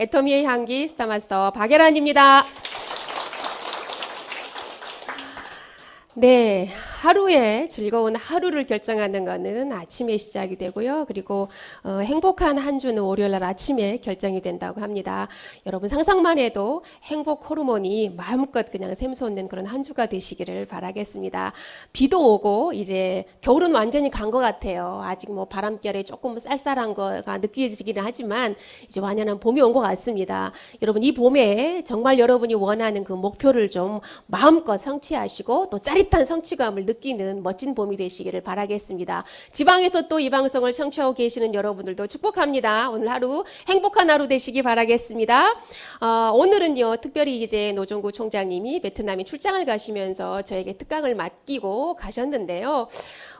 애터미의 향기 스타마스터 박예란입니다. 네, 하루의 즐거운 하루를 결정하는 것은 아침에 시작이 되고요. 그리고 행복한 한 주는 월요일날 아침에 결정이 된다고 합니다. 여러분 상상만 해도 행복 호르몬이 마음껏 그냥 샘솟는 그런 한 주가 되시기를 바라겠습니다. 비도 오고 이제 겨울은 완전히 간 것 같아요. 아직 뭐 바람결에 조금 쌀쌀한 거가 느껴지기는 하지만 이제 완연한 봄이 온 것 같습니다. 여러분 이 봄에 정말 여러분이 원하는 그 목표를 좀 마음껏 성취하시고 또 짜릿한 성취감을 느끼는 멋진 봄이 되시기를 바라겠습니다. 지방에서 또 이 방송을 청취하고 계시는 여러분들도 축복합니다. 오늘 하루 행복한 하루 되시기 바라겠습니다. 오늘은요 특별히 이제 노종구 총장님이 베트남에 출장을 가시면서 저에게 특강을 맡기고 가셨는데요.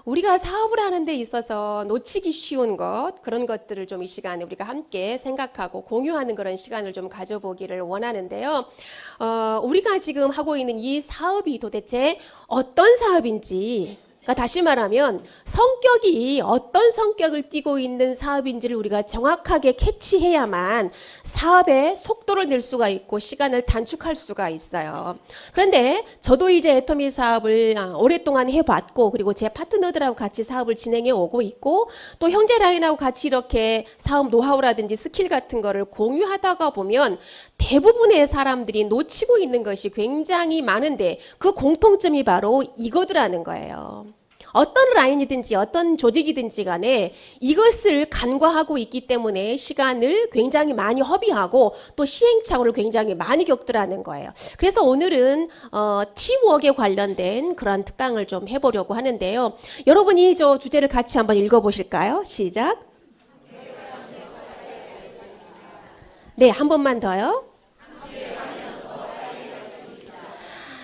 우리가 사업을 하는 데 있어서 놓치기 쉬운 것, 그런 것들을 좀 이 시간에 우리가 함께 생각하고 공유하는 그런 시간을 좀 가져보기를 원하는데요. 우리가 지금 하고 있는 이 사업이 도대체 어떤 사업인지, 그러니까 다시 말하면 성격이 어떤 성격을 띠고 있는 사업인지를 우리가 정확하게 캐치해야만 사업의 속도를 낼 수가 있고 시간을 단축할 수가 있어요. 그런데 저도 이제 애터미 사업을 오랫동안 해봤고, 그리고 제 파트너들하고 같이 사업을 진행해 오고 있고, 또 형제 라인하고 같이 이렇게 사업 노하우라든지 스킬 같은 거를 공유하다가 보면 대부분의 사람들이 놓치고 있는 것이 굉장히 많은데 그 공통점이 바로 이거더라는 거예요. 어떤 라인이든지 어떤 조직이든지 간에 이것을 간과하고 있기 때문에 시간을 굉장히 많이 허비하고 또 시행착오를 굉장히 많이 겪더라는 거예요. 그래서 오늘은 팀워크에 관련된 그런 특강을 좀 해보려고 하는데요. 여러분이 저 주제를 같이 한번 읽어보실까요? 시작. 네, 한 번만 더요.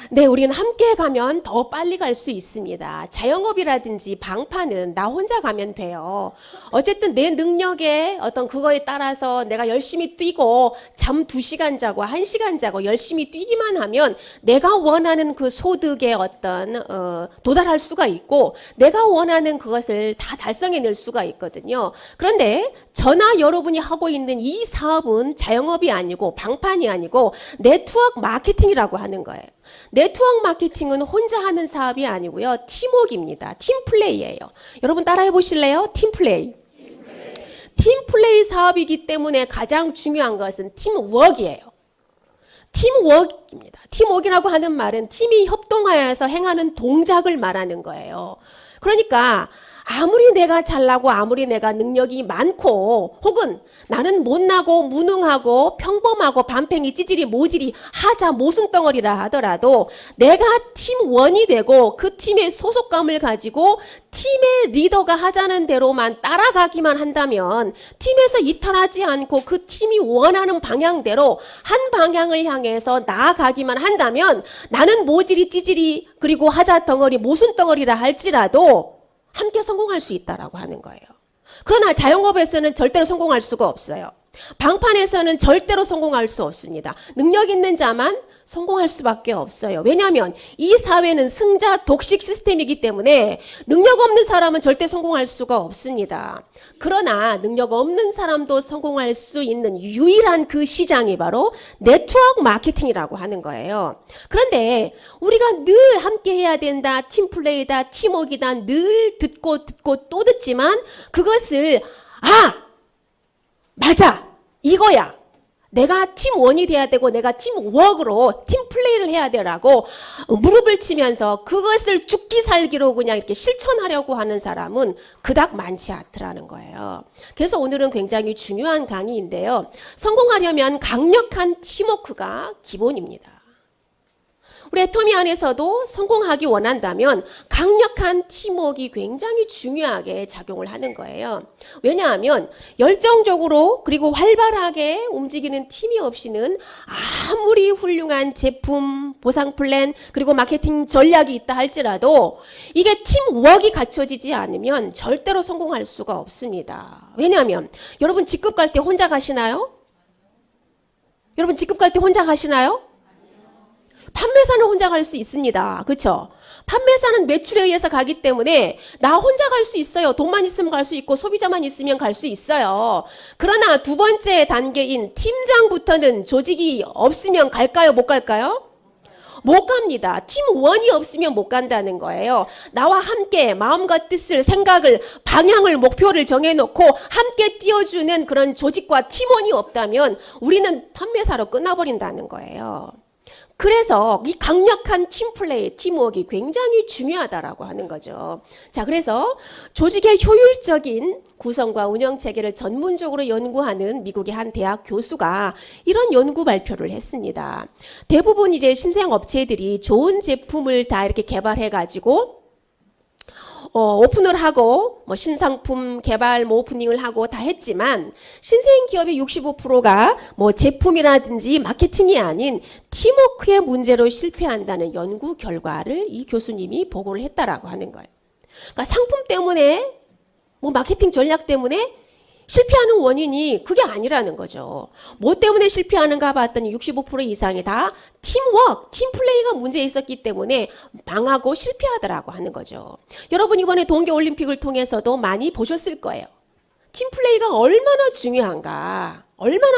네, 우리는 함께 가면 더 빨리 갈 수 있습니다. 자영업이라든지 방파는 나 혼자 가면 돼요. 어쨌든 내 능력에 어떤 그거에 따라서 내가 열심히 뛰고 잠 2시간 자고 1시간 자고 열심히 뛰기만 하면 내가 원하는 그 소득에 어떤 도달할 수가 있고 내가 원하는 그것을 다 달성해낼 수가 있거든요. 그런데 저나 여러분이 하고 있는 이 사업은 자영업이 아니고 방판이 아니고 네트워크 마케팅이라고 하는 거예요. 네트워크 마케팅은 혼자 하는 사업이 아니고요. 팀워크입니다. 팀플레이예요. 여러분 따라해 보실래요? 팀플레이. 팀플레이 사업이기 때문에 가장 중요한 것은 팀워크예요. 팀워크입니다. 팀워크라고 하는 말은 팀이 협동하여서 행하는 동작을 말하는 거예요. 그러니까 아무리 내가 잘나고 아무리 내가 능력이 많고 혹은 나는 못나고 무능하고 평범하고 반팽이 찌질이 모질이 하자 모순덩어리라 하더라도 내가 팀원이 되고 그 팀의 소속감을 가지고 팀의 리더가 하자는 대로만 따라가기만 한다면 팀에서 이탈하지 않고 그 팀이 원하는 방향대로 한 방향을 향해서 나아가기만 한다면 나는 모질이 찌질이 그리고 하자 덩어리 모순덩어리라 할지라도 함께 성공할 수 있다라고 하는 거예요. 그러나 자영업에서는 절대로 성공할 수가 없어요. 방판에서는 절대로 성공할 수 없습니다. 능력 있는 자만 성공할 수밖에 없어요. 왜냐하면 이 사회는 승자 독식 시스템이기 때문에 능력 없는 사람은 절대 성공할 수가 없습니다. 그러나 능력 없는 사람도 성공할 수 있는 유일한 그 시장이 바로 네트워크 마케팅이라고 하는 거예요. 그런데 우리가 늘 함께 해야 된다, 팀플레이다, 팀워크이다 늘 듣고 또 듣지만 그것을 맞아! 이거야! 내가 팀원이 돼야 되고 내가 팀워크로 팀플레이를 해야 되라고 무릎을 치면서 그것을 죽기 살기로 그냥 이렇게 실천하려고 하는 사람은 그닥 많지 않더라는 거예요. 그래서 오늘은 굉장히 중요한 강의인데요. 성공하려면 강력한 팀워크가 기본입니다. 우리 애터미 안에서도 성공하기 원한다면 강력한 팀워크가 굉장히 중요하게 작용을 하는 거예요. 왜냐하면 열정적으로 그리고 활발하게 움직이는 팀이 없이는 아무리 훌륭한 제품, 보상 플랜 그리고 마케팅 전략이 있다 할지라도 이게 팀워크가 갖춰지지 않으면 절대로 성공할 수가 없습니다. 왜냐하면 여러분 직급 갈 때 혼자 가시나요? 여러분 직급 갈 때 혼자 가시나요? 판매사는 혼자 갈 수 있습니다. 그렇죠? 판매사는 매출에 의해서 가기 때문에 나 혼자 갈 수 있어요. 돈만 있으면 갈 수 있고 소비자만 있으면 갈 수 있어요. 그러나 두 번째 단계인 팀장부터는 조직이 없으면 갈까요? 못 갈까요? 못 갑니다. 팀원이 없으면 못 간다는 거예요. 나와 함께 마음과 뜻을, 생각을, 방향을, 목표를 정해놓고 함께 띄워주는 그런 조직과 팀원이 없다면 우리는 판매사로 끝나버린다는 거예요. 그래서 이 강력한 팀플레이, 팀워크가 굉장히 중요하다라고 하는 거죠. 자, 그래서 조직의 효율적인 구성과 운영 체계를 전문적으로 연구하는 미국의 한 대학 교수가 이런 연구 발표를 했습니다. 대부분 이제 신생 업체들이 좋은 제품을 다 이렇게 개발해 가지고 오픈을 하고 뭐 신상품 개발 뭐 오프닝을 하고 다 했지만 신생 기업의 65%가 뭐 제품이라든지 마케팅이 아닌 팀워크의 문제로 실패한다는 연구 결과를 이 교수님이 보고를 했다라고 하는 거예요. 그러니까 상품 때문에 뭐 마케팅 전략 때문에 실패하는 원인이 그게 아니라는 거죠. 뭐 때문에 실패하는가 봤더니 65% 이상이 다 팀워크, 팀플레이가 문제 있었기 때문에 망하고 실패하더라고 하는 거죠. 여러분 이번에 동계올림픽을 통해서도 많이 보셨을 거예요. 팀플레이가 얼마나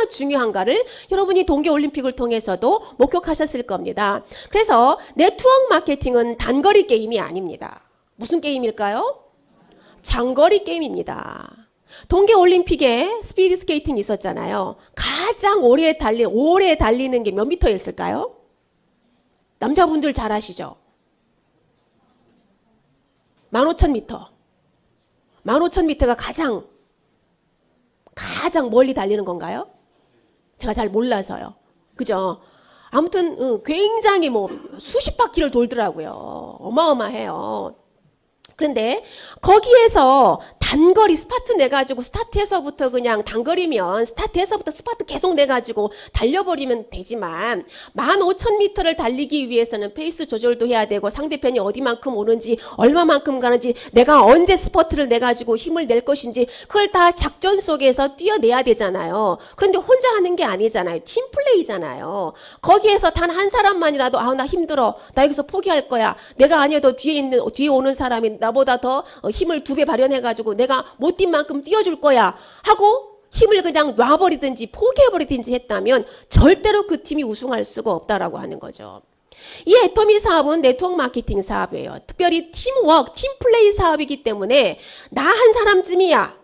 중요한가를 여러분이 동계올림픽을 통해서도 목격하셨을 겁니다. 그래서 네트워크 마케팅은 단거리 게임이 아닙니다. 무슨 게임일까요? 장거리 게임입니다. 동계올림픽에 스피드 스케이팅 있었잖아요. 가장 오래 달리는 게 몇 미터였을까요? 남자분들 잘 아시죠? 15,000m. 15,000m가 가장 멀리 달리는 건가요? 제가 잘 몰라서요. 그죠? 아무튼 굉장히 뭐 수십 바퀴를 돌더라고요. 어마어마해요. 그런데 거기에서 단거리 스파트 내가지고 스타트에서부터 그냥 단거리면 스타트에서부터 스파트 계속 내가지고 달려버리면 되지만 15,000m를 달리기 위해서는 페이스 조절도 해야 되고 상대편이 어디만큼 오는지 얼마만큼 가는지 내가 언제 스퍼트를 내가지고 힘을 낼 것인지 그걸 다 작전 속에서 뛰어내야 되잖아요. 그런데 혼자 하는 게 아니잖아요. 팀플레이잖아요. 거기에서 단 한 사람만이라도 나 힘들어. 나 여기서 포기할 거야. 내가 아니어도 뒤에 오는 사람이 나보다 더 힘을 2배 발현해가지고 내가 못 뛴 만큼 뛰어줄 거야 하고 힘을 그냥 놔버리든지 포기해버리든지 했다면 절대로 그 팀이 우승할 수가 없다라고 하는 거죠. 이 애터미 사업은 네트워크 마케팅 사업이에요. 특별히 팀워크, 팀플레이 사업이기 때문에 나 한 사람쯤이야.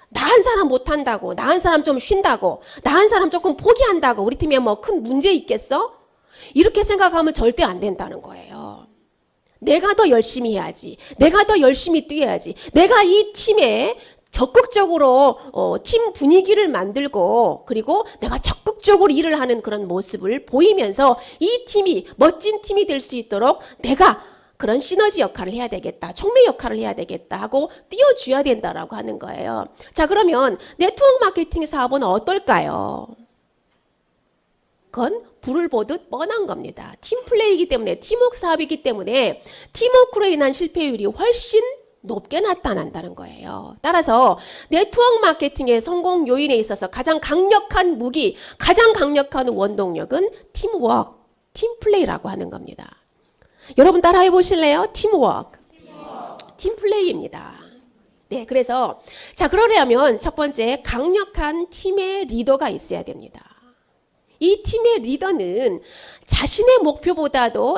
나 한 사람 못한다고, 나 한 사람 좀 쉰다고, 나 한 사람 조금 포기한다고 우리 팀에 뭐 큰 문제 있겠어? 이렇게 생각하면 절대 안 된다는 거예요. 내가 더 열심히 해야지. 내가 더 열심히 뛰어야지. 내가 이 팀에 적극적으로 팀 분위기를 만들고 그리고 내가 적극적으로 일을 하는 그런 모습을 보이면서 이 팀이 멋진 팀이 될 수 있도록 내가 그런 시너지 역할을 해야 되겠다. 촉매 역할을 해야 되겠다 하고 띄워줘야 된다라고 하는 거예요. 자, 그러면 네트워크 마케팅 사업은 어떨까요? 그건 불을 보듯 뻔한 겁니다. 팀플레이이기 때문에 팀워크 사업이기 때문에 팀워크로 인한 실패율이 훨씬 높게 나타난다는 거예요. 따라서 네트워크 마케팅의 성공 요인에 있어서 가장 강력한 무기, 가장 강력한 원동력은 팀워크, 팀플레이라고 하는 겁니다. 여러분 따라해 보실래요? 팀워크, 팀플레이입니다. 네, 그래서 자 그러려면 첫 번째 강력한 팀의 리더가 있어야 됩니다. 이 팀의 리더는 자신의 목표보다도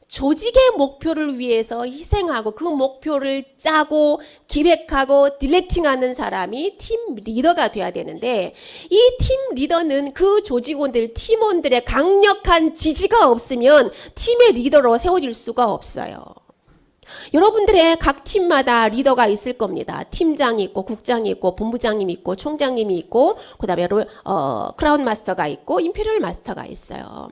조직의 목표를 위해서 희생하고 그 목표를 짜고 기획하고 디렉팅하는 사람이 팀 리더가 돼야 되는데 이 팀 리더는 그 조직원들, 팀원들의 강력한 지지가 없으면 팀의 리더로 세워질 수가 없어요. 여러분들의 각 팀마다 리더가 있을 겁니다. 팀장이 있고 국장이 있고 본부장님이 있고 총장님이 있고 그다음에 크라운 마스터가 있고 임페리얼 마스터가 있어요.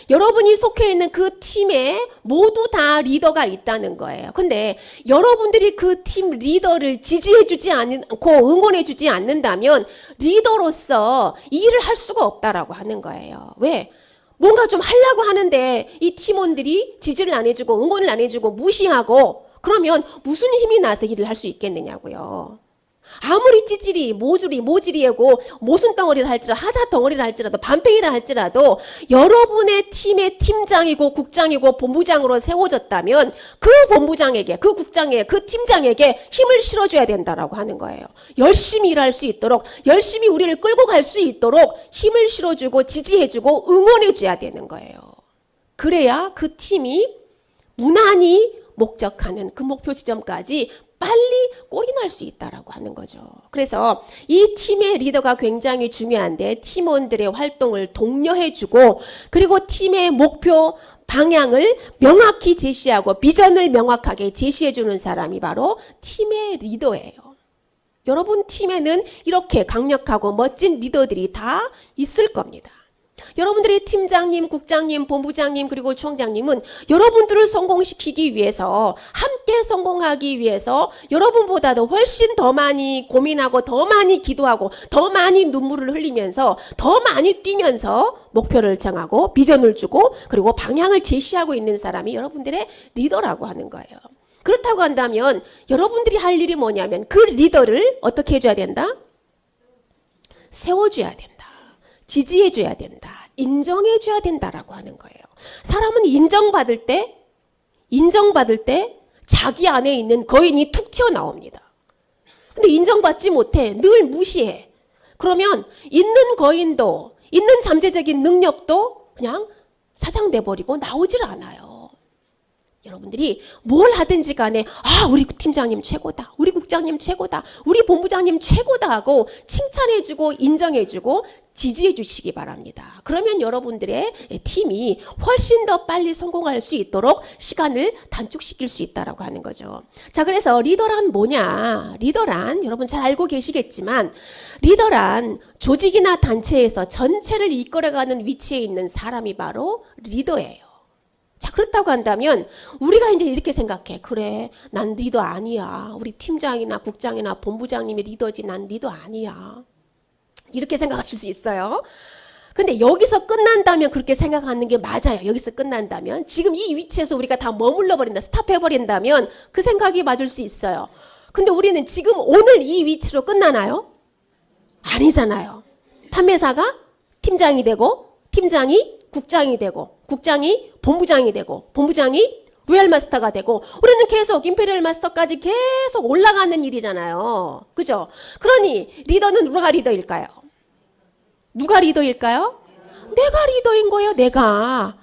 여러분이 속해 있는 그 팀에 모두 다 리더가 있다는 거예요. 근데 여러분들이 그 팀 리더를 지지해주지 않고 응원해주지 않는다면 리더로서 이 일을 할 수가 없다라고 하는 거예요. 왜? 뭔가 좀 하려고 하는데 이 팀원들이 지지를 안 해주고 응원을 안 해주고 무시하고 그러면 무슨 힘이 나서 일을 할 수 있겠느냐고요. 아무리 찌질이 모질이고 모순 덩어리를 할지라도 하자 덩어리를 할지라도 반팽이라 할지라도 여러분의 팀의 팀장이고 국장이고 본부장으로 세워졌다면 그 본부장에게 그 국장에게 그 팀장에게 힘을 실어줘야 된다라고 하는 거예요. 열심히 일할 수 있도록 열심히 우리를 끌고 갈 수 있도록 힘을 실어주고 지지해주고 응원해줘야 되는 거예요. 그래야 그 팀이 무난히 목적하는 그 목표 지점까지 빨리 꼴이 날 수 있다라고 하는 거죠. 그래서 이 팀의 리더가 굉장히 중요한데 팀원들의 활동을 독려해주고 그리고 팀의 목표 방향을 명확히 제시하고 비전을 명확하게 제시해주는 사람이 바로 팀의 리더예요. 여러분 팀에는 이렇게 강력하고 멋진 리더들이 다 있을 겁니다. 여러분들의 팀장님, 국장님, 본부장님 그리고 총장님은 여러분들을 성공시키기 위해서 함께 성공하기 위해서 여러분보다도 훨씬 더 많이 고민하고 더 많이 기도하고 더 많이 눈물을 흘리면서 더 많이 뛰면서 목표를 정하고 비전을 주고 그리고 방향을 제시하고 있는 사람이 여러분들의 리더라고 하는 거예요. 그렇다고 한다면 여러분들이 할 일이 뭐냐면 그 리더를 어떻게 해줘야 된다? 세워줘야 된다. 지지해줘야 된다. 인정해줘야 된다라고 하는 거예요. 사람은 인정받을 때 자기 안에 있는 거인이 툭 튀어나옵니다. 근데 인정받지 못해. 늘 무시해. 그러면 있는 거인도 있는 잠재적인 능력도 그냥 사장돼버리고 나오질 않아요. 여러분들이 뭘 하든지 간에 우리 팀장님 최고다. 우리 국장님 최고다. 우리 본부장님 최고다 하고 칭찬해주고 인정해주고 지지해 주시기 바랍니다. 그러면 여러분들의 팀이 훨씬 더 빨리 성공할 수 있도록 시간을 단축시킬 수 있다고 하는 거죠. 자, 그래서 리더란 뭐냐? 리더란 여러분 잘 알고 계시겠지만 리더란 조직이나 단체에서 전체를 이끌어가는 위치에 있는 사람이 바로 리더예요. 자, 그렇다고 한다면 우리가 이제 이렇게 생각해. 그래, 난 리더 아니야. 우리 팀장이나 국장이나 본부장님이 리더지 난 리더 아니야. 이렇게 생각하실 수 있어요. 근데 여기서 끝난다면 그렇게 생각하는 게 맞아요. 여기서 끝난다면 지금 이 위치에서 우리가 다 머물러 버린다. 스탑해버린다면 그 생각이 맞을 수 있어요. 근데 우리는 지금 오늘 이 위치로 끝나나요? 아니잖아요. 판매사가 팀장이 되고 팀장이 국장이 되고 국장이 본부장이 되고 본부장이 로얄 마스터가 되고 우리는 계속 임페리얼 마스터까지 계속 올라가는 일이잖아요. 그죠? 그러니 리더는 누가 리더일까요? 누가 리더일까요? 내가 리더인 거예요. 내가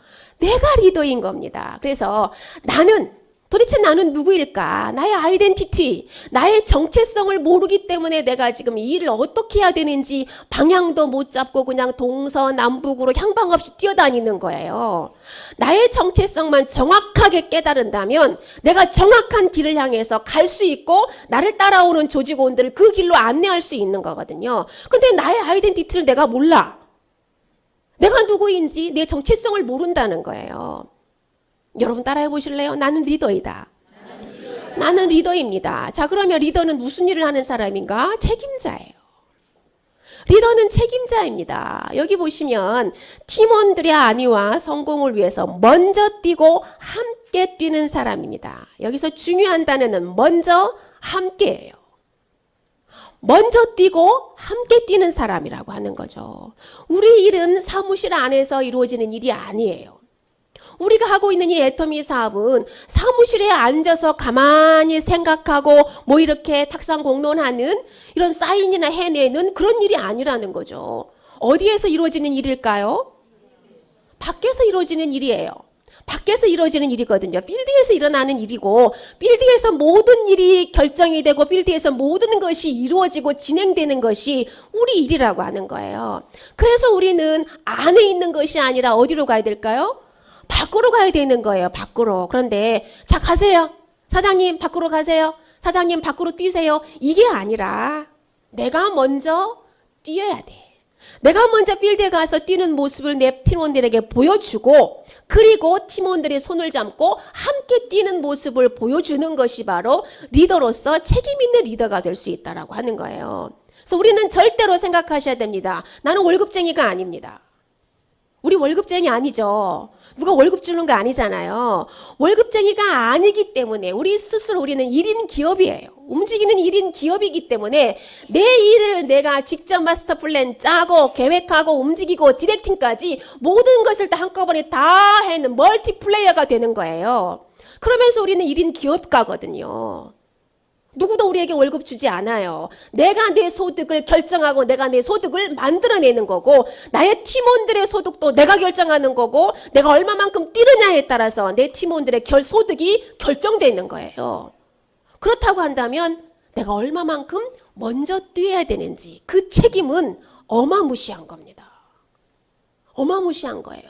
리더인 겁니다. 그래서 도대체 나는 누구일까? 나의 아이덴티티, 나의 정체성을 모르기 때문에 내가 지금 이 일을 어떻게 해야 되는지 방향도 못 잡고 그냥 동서남북으로 향방 없이 뛰어다니는 거예요. 나의 정체성만 정확하게 깨달은다면 내가 정확한 길을 향해서 갈 수 있고 나를 따라오는 조직원들을 그 길로 안내할 수 있는 거거든요. 근데 나의 아이덴티티를 내가 몰라. 내가 누구인지 내 정체성을 모른다는 거예요. 여러분 따라해 보실래요? 나는 리더이다. 나는 리더입니다. 자, 그러면 리더는 무슨 일을 하는 사람인가? 책임자예요. 리더는 책임자입니다. 여기 보시면 팀원들의 안위와 성공을 위해서 먼저 뛰고 함께 뛰는 사람입니다. 여기서 중요한 단어는 먼저 함께예요. 먼저 뛰고 함께 뛰는 사람이라고 하는 거죠. 우리 일은 사무실 안에서 이루어지는 일이 아니에요. 우리가 하고 있는 이 애터미 사업은 사무실에 앉아서 가만히 생각하고 뭐 이렇게 탁상 공론하는 이런 사인이나 해내는 그런 일이 아니라는 거죠. 어디에서 이루어지는 일일까요? 밖에서 이루어지는 일이에요. 밖에서 이루어지는 일이거든요. 필드에서 일어나는 일이고 필드에서 모든 일이 결정이 되고 필드에서 모든 것이 이루어지고 진행되는 것이 우리 일이라고 하는 거예요. 그래서 우리는 안에 있는 것이 아니라 어디로 가야 될까요? 밖으로 가야 되는 거예요. 밖으로. 그런데 자 가세요. 사장님 밖으로 가세요. 사장님 밖으로 뛰세요. 이게 아니라 내가 먼저 뛰어야 돼. 내가 먼저 필드에 가서 뛰는 모습을 내 팀원들에게 보여주고 그리고 팀원들의 손을 잡고 함께 뛰는 모습을 보여주는 것이 바로 리더로서 책임 있는 리더가 될 수 있다라고 하는 거예요. 그래서 우리는 절대로 생각하셔야 됩니다. 나는 월급쟁이가 아닙니다. 우리 월급쟁이 아니죠. 누가 월급 주는 거 아니잖아요. 월급쟁이가 아니기 때문에 우리 스스로 우리는 1인 기업이에요. 움직이는 1인 기업이기 때문에 내 일을 내가 직접 마스터 플랜 짜고 계획하고 움직이고 디렉팅까지 모든 것을 다 한꺼번에 다 해는 멀티플레이어가 되는 거예요. 그러면서 우리는 1인 기업가거든요. 누구도 우리에게 월급 주지 않아요. 내가 내 소득을 결정하고 내가 내 소득을 만들어내는 거고 나의 팀원들의 소득도 내가 결정하는 거고 내가 얼마만큼 뛰느냐에 따라서 내 팀원들의 소득이 결정되는 거예요. 그렇다고 한다면 내가 얼마만큼 먼저 뛰어야 되는지 그 책임은 어마무시한 겁니다. 어마무시한 거예요.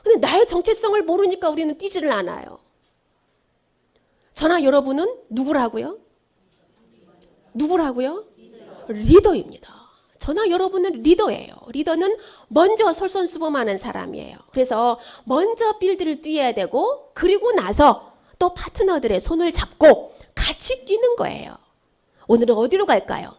근데 나의 정체성을 모르니까 우리는 뛰지를 않아요. 저나 여러분은 누구라고요? 누구라고요? 리더입니다. 저나 여러분은 리더예요. 리더는 먼저 솔선수범하는 사람이에요. 그래서 먼저 필드를 뛰어야 되고 그리고 나서 또 파트너들의 손을 잡고 같이 뛰는 거예요. 오늘은 어디로 갈까요?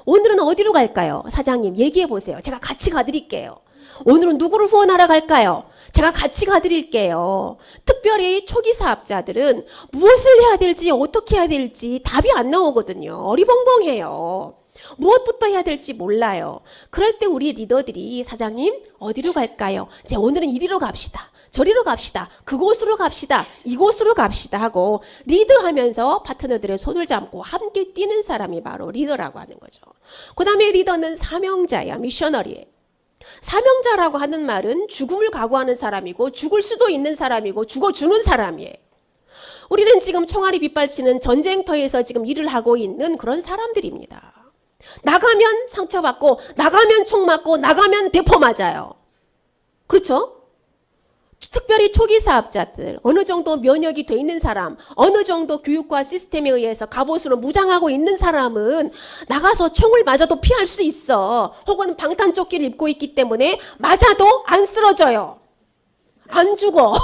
오늘은 어디로 갈까요? 사장님 얘기해 보세요. 제가 같이 가드릴게요. 오늘은 누구를 후원하러 갈까요? 제가 같이 가드릴게요. 특별히 초기 사업자들은 무엇을 해야 될지 어떻게 해야 될지 답이 안 나오거든요. 어리벙벙해요. 무엇부터 해야 될지 몰라요. 그럴 때 우리 리더들이 사장님 어디로 갈까요? 오늘은 이리로 갑시다. 저리로 갑시다. 그곳으로 갑시다. 이곳으로 갑시다 하고 리드하면서 파트너들의 손을 잡고 함께 뛰는 사람이 바로 리더라고 하는 거죠. 그 다음에 리더는 사명자야. 미셔너리예요. 사명자라고 하는 말은 죽음을 각오하는 사람이고 죽을 수도 있는 사람이고 죽어주는 사람이에요. 우리는 지금 총알이 빗발치는 전쟁터에서 지금 일을 하고 있는 그런 사람들입니다. 나가면 상처받고 나가면 총 맞고 나가면 대포 맞아요. 그렇죠? 특별히 초기 사업자들, 어느 정도 면역이 돼 있는 사람, 어느 정도 교육과 시스템에 의해서 갑옷으로 무장하고 있는 사람은 나가서 총을 맞아도 피할 수 있어. 혹은 방탄조끼를 입고 있기 때문에 맞아도 안 쓰러져요. 안 죽어.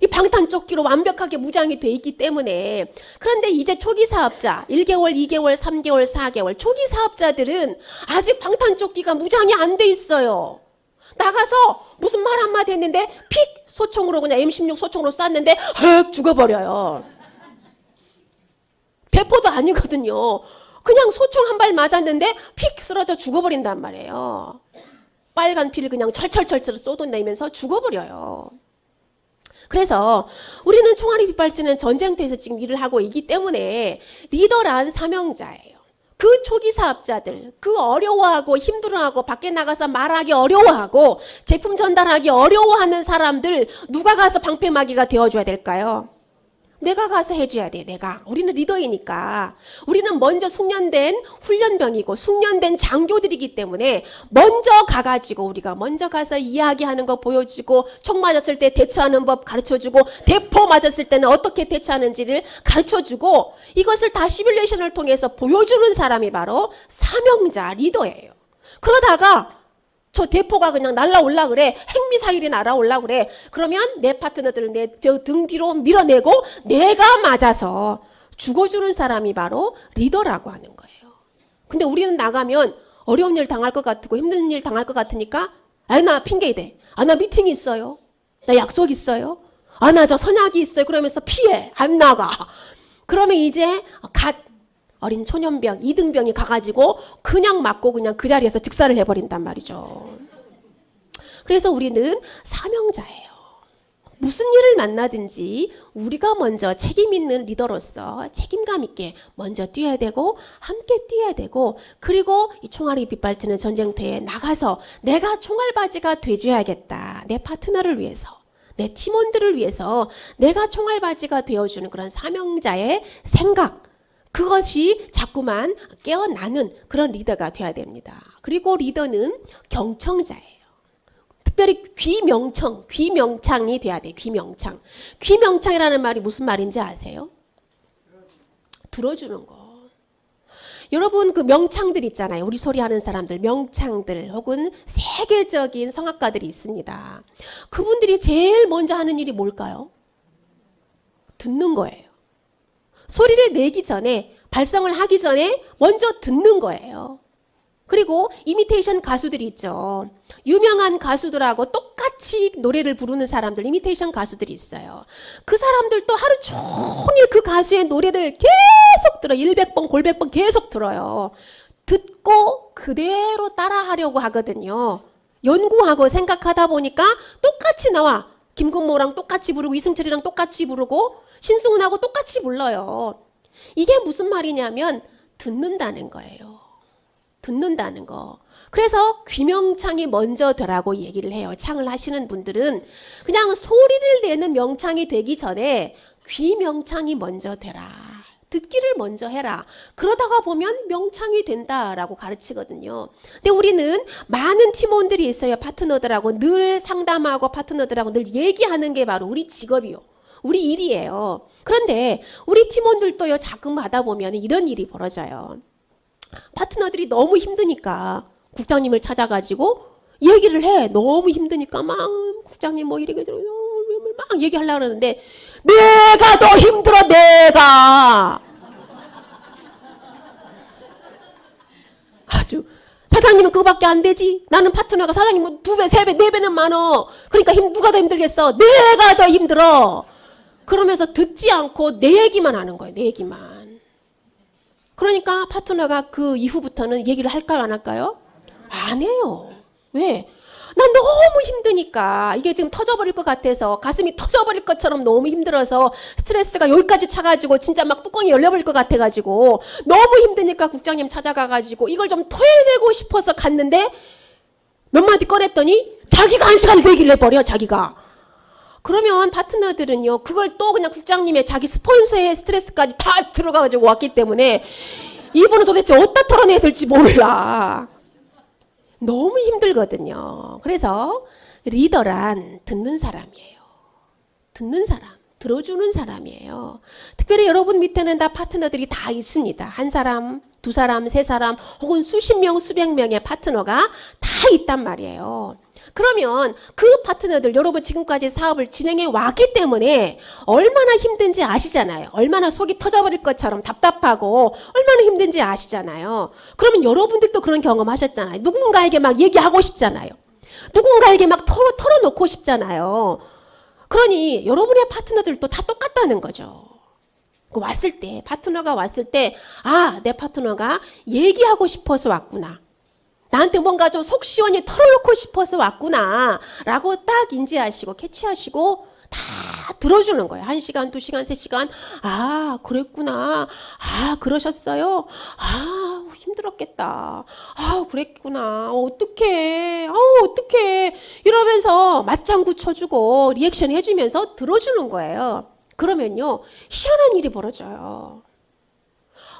이 방탄조끼로 완벽하게 무장이 돼 있기 때문에. 그런데 이제 초기 사업자 1개월, 2개월, 3개월, 4개월 초기 사업자들은 아직 방탄조끼가 무장이 안 돼 있어요. 나가서 무슨 말 한마디 했는데 픽 소총으로 그냥 M16 소총으로 쐈는데 헉 죽어버려요. 대포도 아니거든요. 그냥 소총 한 발 맞았는데 픽 쓰러져 죽어버린단 말이에요. 빨간 피를 그냥 철철철철 쏟아내면서 죽어버려요. 그래서 우리는 총알이 빗발치는 전쟁터에서 지금 일을 하고 있기 때문에 리더란 사명자예요. 그 초기 사업자들, 그 어려워하고 힘들어하고 밖에 나가서 말하기 어려워하고 제품 전달하기 어려워하는 사람들 누가 가서 방패막이가 되어줘야 될까요? 내가 가서 해줘야 돼. 내가. 우리는 리더이니까. 우리는 먼저 숙련된 훈련병이고 숙련된 장교들이기 때문에 먼저 가가지고 우리가 먼저 가서 이야기하는 거 보여주고 총 맞았을 때 대처하는 법 가르쳐주고 대포 맞았을 때는 어떻게 대처하는지를 가르쳐주고 이것을 다 시뮬레이션을 통해서 보여주는 사람이 바로 사명자 리더예요. 그러다가 저 대포가 그냥 날아올라 그래. 핵미사일이 날아올라 그래. 그러면 내 파트너들을 내 등 뒤로 밀어내고 내가 맞아서 죽어주는 사람이 바로 리더라고 하는 거예요. 근데 우리는 나가면 어려운 일 당할 것 같고 힘든 일 당할 것 같으니까 나 핑계대. 나 미팅 있어요. 나 약속 있어요. 나 저 선약이 있어요. 그러면서 피해. 안 나가. 그러면 이제 어린 초년병, 이등병이 가가지고 그냥 맞고 그냥 그 자리에서 즉사를 해버린단 말이죠. 그래서 우리는 사명자예요. 무슨 일을 만나든지 우리가 먼저 책임 있는 리더로서 책임감 있게 먼저 뛰어야 되고 함께 뛰어야 되고 그리고 이 총알이 빗발치는 전쟁터에 나가서 내가 총알바지가 돼줘야겠다. 내 파트너를 위해서. 내 팀원들을 위해서 내가 총알바지가 되어주는 그런 사명자의 생각 그것이 자꾸만 깨어나는 그런 리더가 돼야 됩니다. 그리고 리더는 경청자예요. 특별히 귀명창이 돼야 돼요. 귀명창. 귀명창이라는 말이 무슨 말인지 아세요? 들어주는 거. 여러분 그 명창들 있잖아요. 우리 소리하는 사람들, 명창들 혹은 세계적인 성악가들이 있습니다. 그분들이 제일 먼저 하는 일이 뭘까요? 듣는 거예요. 소리를 내기 전에 발성을 하기 전에 먼저 듣는 거예요. 그리고 이미테이션 가수들이 있죠. 유명한 가수들하고 똑같이 노래를 부르는 사람들, 이미테이션 가수들이 있어요. 그 사람들도 하루 종일 그 가수의 노래를 계속 들어. 100번, 골백번 계속 들어요. 듣고 그대로 따라하려고 하거든요. 연구하고 생각하다 보니까 똑같이 나와. 김건모랑 똑같이 부르고 이승철이랑 똑같이 부르고 신승훈하고 똑같이 불러요. 이게 무슨 말이냐면 듣는다는 거예요. 듣는다는 거. 그래서 귀명창이 먼저 되라고 얘기를 해요. 창을 하시는 분들은 그냥 소리를 내는 명창이 되기 전에 귀명창이 먼저 되라. 듣기를 먼저 해라. 그러다가 보면 명창이 된다라고 가르치거든요. 근데 우리는 많은 팀원들이 있어요. 파트너들하고 늘 상담하고 파트너들하고 늘 얘기하는 게 바로 우리 직업이요. 우리 일이에요. 그런데 우리 팀원들도요. 가끔 하다 보면 이런 일이 벌어져요. 파트너들이 너무 힘드니까 국장님을 찾아가지고 얘기를 해. 너무 힘드니까 막 국장님 뭐 이렇게 막 얘기하려고 그러는데 내가 더 힘들어. 내가 아주 사장님은 그거밖에 안 되지. 나는 파트너가 사장님은 2배, 3배, 4배는 많어. 그러니까 누가 더 힘들겠어. 내가 더 힘들어. 그러면서 듣지 않고 내 얘기만 하는 거예요. 내 얘기만. 그러니까 파트너가 그 이후부터는 얘기를 할까요? 안 할까요? 안 해요. 왜? 난 너무 힘드니까 이게 지금 터져버릴 것 같아서 가슴이 터져버릴 것처럼 너무 힘들어서 스트레스가 여기까지 차가지고 진짜 막 뚜껑이 열려버릴 것 같아가지고 너무 힘드니까 국장님 찾아가가지고 이걸 좀 토해내고 싶어서 갔는데 몇 마디 꺼냈더니 자기가 1시간을 더 얘기를 해버려. 자기가. 그러면 파트너들은요 그걸 또 그냥 국장님의 자기 스폰서의 스트레스까지 다 들어가가지고 왔기 때문에 이분은 도대체 어디다 털어내야 될지 몰라. 너무 힘들거든요. 그래서 리더란 듣는 사람이에요. 듣는 사람, 들어주는 사람이에요. 특별히 여러분 밑에는 다 파트너들이 다 있습니다. 한 사람, 2사람, 3사람 혹은 수십 명, 수백 명의 파트너가 다 있단 말이에요. 그러면 그 파트너들 여러분 지금까지 사업을 진행해 왔기 때문에 얼마나 힘든지 아시잖아요. 얼마나 속이 터져버릴 것처럼 답답하고 얼마나 힘든지 아시잖아요. 그러면 여러분들도 그런 경험하셨잖아요. 누군가에게 막 얘기하고 싶잖아요. 누군가에게 막 털어놓고 싶잖아요. 그러니 여러분의 파트너들도 다 똑같다는 거죠. 왔을 때 파트너가 왔을 때 아, 내 파트너가 얘기하고 싶어서 왔구나. 나한테 뭔가 좀 속 시원히 털어놓고 싶어서 왔구나 라고 딱 인지하시고 캐치하시고 다 들어주는 거예요. 1시간, 2시간, 3시간. 아, 그랬구나. 아, 그러셨어요. 아, 힘들었겠다. 아, 그랬구나. 어떡해. 어떡해. 이러면서 맞장구 쳐주고 리액션 해주면서 들어주는 거예요. 그러면요 희한한 일이 벌어져요.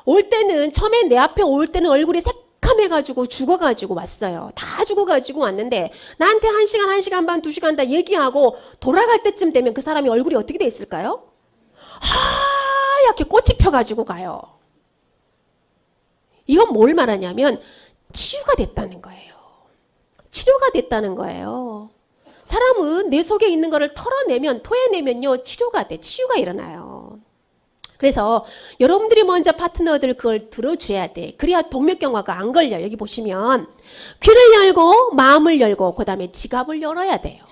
올 때는 처음에 내 앞에 올 때는 얼굴이 새카매가지고 죽어가지고 왔어요. 다 죽어가지고 왔는데 나한테 1시간, 1시간 반, 2시간 다 얘기하고 돌아갈 때쯤 되면 그 사람이 얼굴이 어떻게 돼 있을까요? 하얗게 꽃이 펴가지고 가요. 이건 뭘 말하냐면 치유가 됐다는 거예요. 치료가 됐다는 거예요. 사람은 내 속에 있는 거를 털어내면 토해내면요 치료가 돼. 치유가 일어나요. 그래서 여러분들이 먼저 파트너들 그걸 들어줘야 돼. 그래야 동맥경화가 안 걸려. 여기 보시면 귀를 열고 마음을 열고 그 다음에 지갑을 열어야 돼요.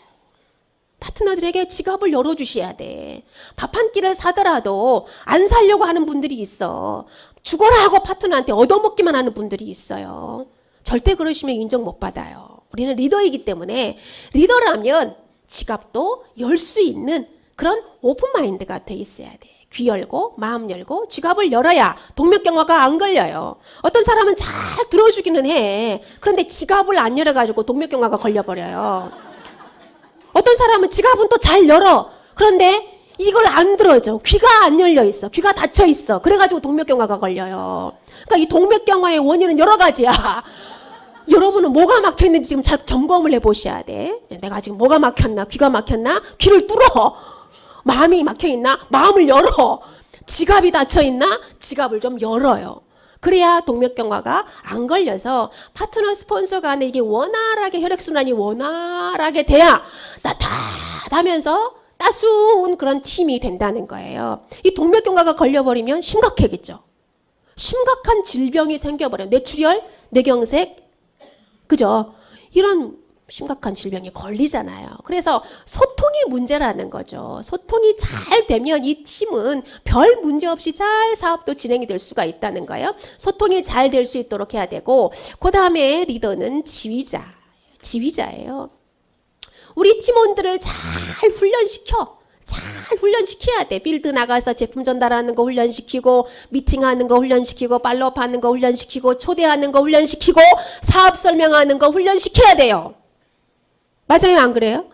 파트너들에게 지갑을 열어주셔야 돼. 밥 한 끼를 사더라도 안 사려고 하는 분들이 있어. 죽어라 하고 파트너한테 얻어먹기만 하는 분들이 있어요. 절대 그러시면 인정 못 받아요. 우리는 리더이기 때문에 리더라면 지갑도 열 수 있는 그런 오픈마인드가 돼 있어야 돼. 귀 열고 마음 열고 지갑을 열어야 동맥경화가 안 걸려요. 어떤 사람은 잘 들어주기는 해. 그런데 지갑을 안 열어가지고 동맥경화가 걸려버려요. 어떤 사람은 지갑은 또 잘 열어. 그런데 이걸 안 들어줘. 귀가 안 열려 있어. 귀가 닫혀 있어. 그래가지고 동맥경화가 걸려요. 그러니까 이 동맥경화의 원인은 여러 가지야. 여러분은 뭐가 막혔는지 지금 잘 점검을 해보셔야 돼. 내가 지금 뭐가 막혔나? 귀가 막혔나? 귀를 뚫어. 마음이 막혀있나? 마음을 열어. 지갑이 닫혀있나? 지갑을 좀 열어요. 그래야 동맥경화가 안 걸려서 파트너 스폰서 간에 이게 원활하게 혈액순환이 원활하게 돼야 따뜻하면서 따스운 그런 팀이 된다는 거예요. 이 동맥경화가 걸려버리면 심각하겠죠. 심각한 질병이 생겨버려요. 뇌출혈, 뇌경색, 그죠? 이런 심각한 질병에 걸리잖아요. 그래서 소통이 문제라는 거죠. 소통이 잘 되면 이 팀은 별 문제 없이 잘 사업도 진행이 될 수가 있다는 거예요. 소통이 잘 될 수 있도록 해야 되고, 그 다음에 리더는 지휘자예요. 우리 팀원들을 잘 훈련시켜야 돼. 필드 나가서 제품 전달하는 거 훈련시키고, 미팅하는 거 훈련시키고, 팔로업하는 거 훈련시키고, 초대하는 거 훈련시키고, 사업 설명하는 거 훈련시켜야 돼요. 맞아요, 안 그래요?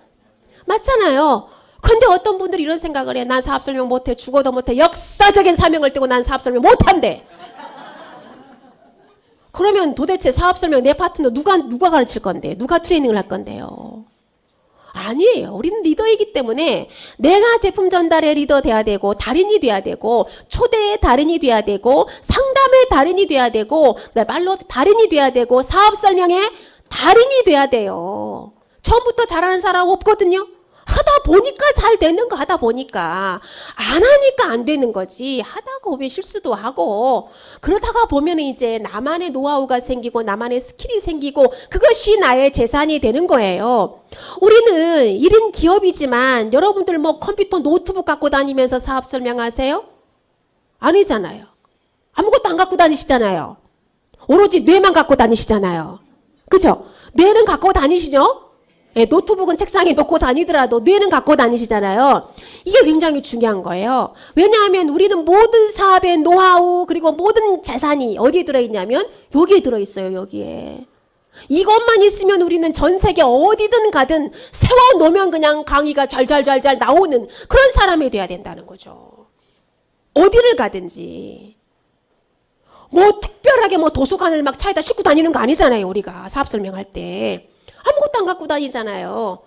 맞잖아요. 근데 어떤 분들이 이런 생각을 해. 난 사업 설명 못해. 죽어도 못해. 역사적인 사명을 띠고 난 사업 설명 못한대. 그러면 도대체 사업 설명 내 파트너 누가 가르칠 건데? 누가 트레이닝을 할 건데요? 아니에요. 우리는 리더이기 때문에 내가 제품 전달의 리더 돼야 되고, 달인이 돼야 되고, 초대의 달인이 돼야 되고, 상담의 달인이 돼야 되고, 말로 달인이 돼야 되고, 사업 설명의 달인이 돼야 돼요. 처음부터 잘하는 사람 없거든요. 하다 보니까 잘 되는 거 하다 보니까. 안 하니까 안 되는 거지. 하다가 보면 실수도 하고, 그러다가 보면 이제 나만의 노하우가 생기고 나만의 스킬이 생기고 그것이 나의 재산이 되는 거예요. 우리는 1인 기업이지만 여러분들 뭐 컴퓨터 노트북 갖고 다니면서 사업 설명하세요? 아니잖아요. 아무것도 안 갖고 다니시잖아요. 오로지 뇌만 갖고 다니시잖아요. 그죠? 뇌는 갖고 다니시죠? 예, 노트북은 책상에 놓고 다니더라도 뇌는 갖고 다니시잖아요. 이게 굉장히 중요한 거예요. 왜냐하면 우리는 모든 사업의 노하우 그리고 모든 재산이 어디에 들어있냐면 여기에 들어있어요. 여기에. 이것만 있으면 우리는 전 세계 어디든 가든 세워놓으면 그냥 강의가 잘 나오는 그런 사람이 돼야 된다는 거죠. 어디를 가든지. 뭐 특별하게 뭐 도서관을 막 차에다 싣고 다니는 거 아니잖아요. 우리가 사업 설명할 때. 아무것도 안 갖고 다니잖아요.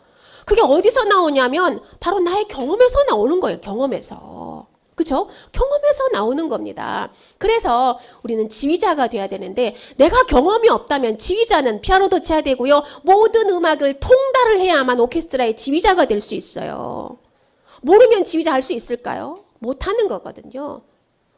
그게 어디서 나오냐면 바로 나의 경험에서 나오는 거예요. 경험에서. 그죠? 경험에서 나오는 겁니다. 그래서 우리는 지휘자가 돼야 되는데 내가 경험이 없다면 지휘자는 피아노도 쳐야 되고요. 모든 음악을 통달을 해야만 오케스트라의 지휘자가 될 수 있어요. 모르면 지휘자 할 수 있을까요? 못하는 거거든요.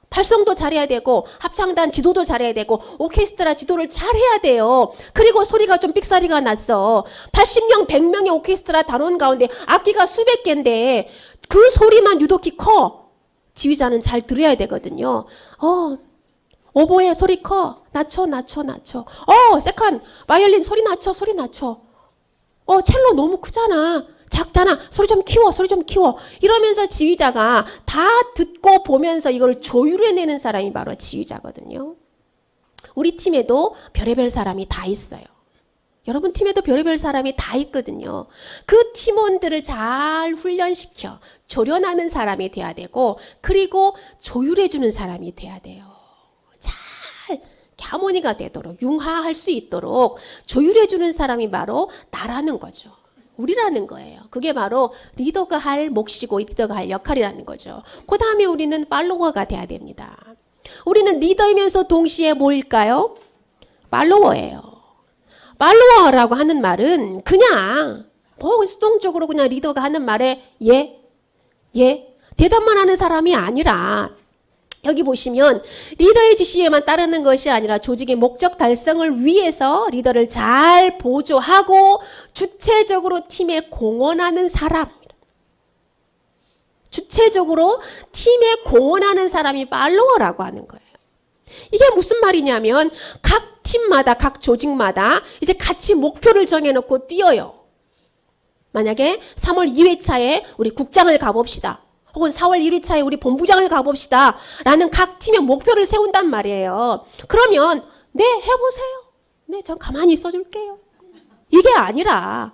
발성도 잘해야 되고 합창단 지도도 잘해야 되고 오케스트라 지도를 잘해야 돼요. 그리고 소리가 좀 삑사리가 났어. 80명 100명의 오케스트라 단원 가운데 악기가 수백 개인데 그 소리만 유독히 커. 지휘자는 잘 들어야 되거든요. 오보에 소리 커. 낮춰. 세컨 바이올린 소리 낮춰. 첼로 너무 크잖아. 작잖아. 소리 좀 키워. 이러면서 지휘자가 다 듣고 보면서 이걸 조율해내는 사람이 바로 지휘자거든요. 우리 팀에도 별의별 사람이 다 있어요. 여러분 팀에도 별의별 사람이 다 있거든요. 그 팀원들을 잘 훈련시켜 조련하는 사람이 돼야 되고 그리고 조율해주는 사람이 돼야 돼요. 잘 하모니가 되도록 융화할 수 있도록 조율해주는 사람이 바로 나라는 거죠. 우리라는 거예요. 그게 바로 리더가 할 몫이고 리더가 할 역할이라는 거죠. 그 다음에 우리는 팔로워가 돼야 됩니다. 우리는 리더이면서 동시에 뭐일까요? 팔로워예요. 팔로워라고 하는 말은 그냥 수동적으로 그냥 리더가 하는 말에 대답만 하는 사람이 아니라 여기 보시면 리더의 지시에만 따르는 것이 아니라 조직의 목적 달성을 위해서 리더를 잘 보조하고 주체적으로 팀에 공헌하는 사람. 주체적으로 팀에 공헌하는 사람이 팔로워라고 하는 거예요. 이게 무슨 말이냐면 각 팀마다 각 조직마다 이제 같이 목표를 정해놓고 뛰어요. 만약에 3월 2회차에 우리 국장을 가봅시다. 혹은 4월 1회차에 우리 본부장을 가봅시다. 라는 각 팀의 목표를 세운단 말이에요. 그러면 네 해보세요. 네 전 가만히 있어줄게요. 이게 아니라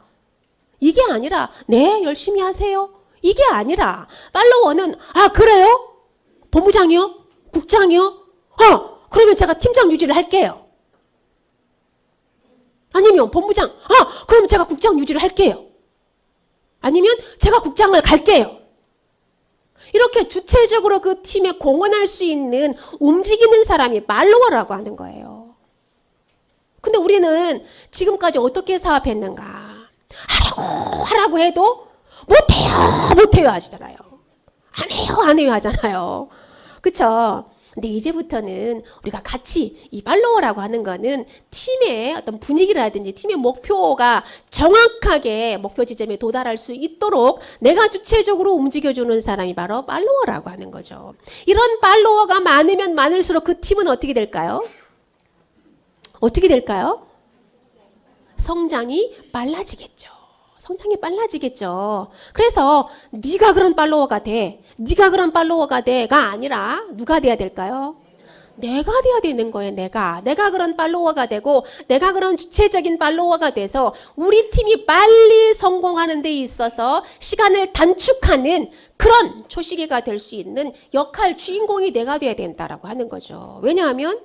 네 열심히 하세요. 이게 아니라 팔로워는 그래요? 본부장이요? 국장이요? 그러면 제가 팀장 유지를 할게요. 아니면 본부장 그럼 제가 국장 유지를 할게요. 아니면 제가 국장을 갈게요. 이렇게 주체적으로 그 팀에 공헌할 수 있는 움직이는 사람이 팔로워라고 하는 거예요. 근데 우리는 지금까지 어떻게 사업했는가? 하라고 해도 못해요 하시잖아요. 안 해요 하잖아요. 그쵸? 근데 이제부터는 우리가 같이 이 팔로워라고 하는 거는 팀의 어떤 분위기라든지 팀의 목표가 정확하게 목표 지점에 도달할 수 있도록 내가 주체적으로 움직여주는 사람이 바로 팔로워라고 하는 거죠. 이런 팔로워가 많으면 많을수록 그 팀은 어떻게 될까요? 어떻게 될까요? 성장이 빨라지겠죠. 성장이 빨라지겠죠. 그래서 네가 그런 팔로워가 돼. 네가 그런 팔로워가 돼가 아니라 누가 돼야 될까요? 내가 돼야 되는 거예요. 내가 그런 팔로워가 되고 내가 그런 주체적인 팔로워가 돼서 우리 팀이 빨리 성공하는 데 있어서 시간을 단축하는 그런 초시계가 될 수 있는 역할 주인공이 내가 돼야 된다라고 하는 거죠. 왜냐하면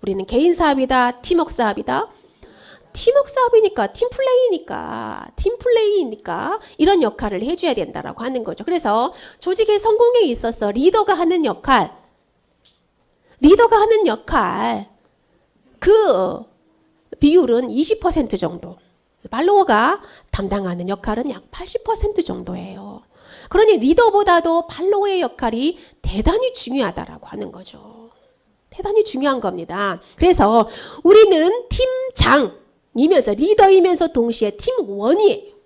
우리는 개인 사업이다. 팀워크 사업이다. 팀워크 사업이니까 팀플레이니까 이런 역할을 해줘야 된다라고 하는 거죠. 그래서 조직의 성공에 있어서 리더가 하는 역할 그 비율은 20% 정도, 팔로워가 담당하는 역할은 약 80% 정도예요. 그러니 리더보다도 팔로워의 역할이 대단히 중요하다라고 하는 거죠. 대단히 중요한 겁니다. 그래서 우리는 팀장이면서 리더이면서 동시에 팀원이에요.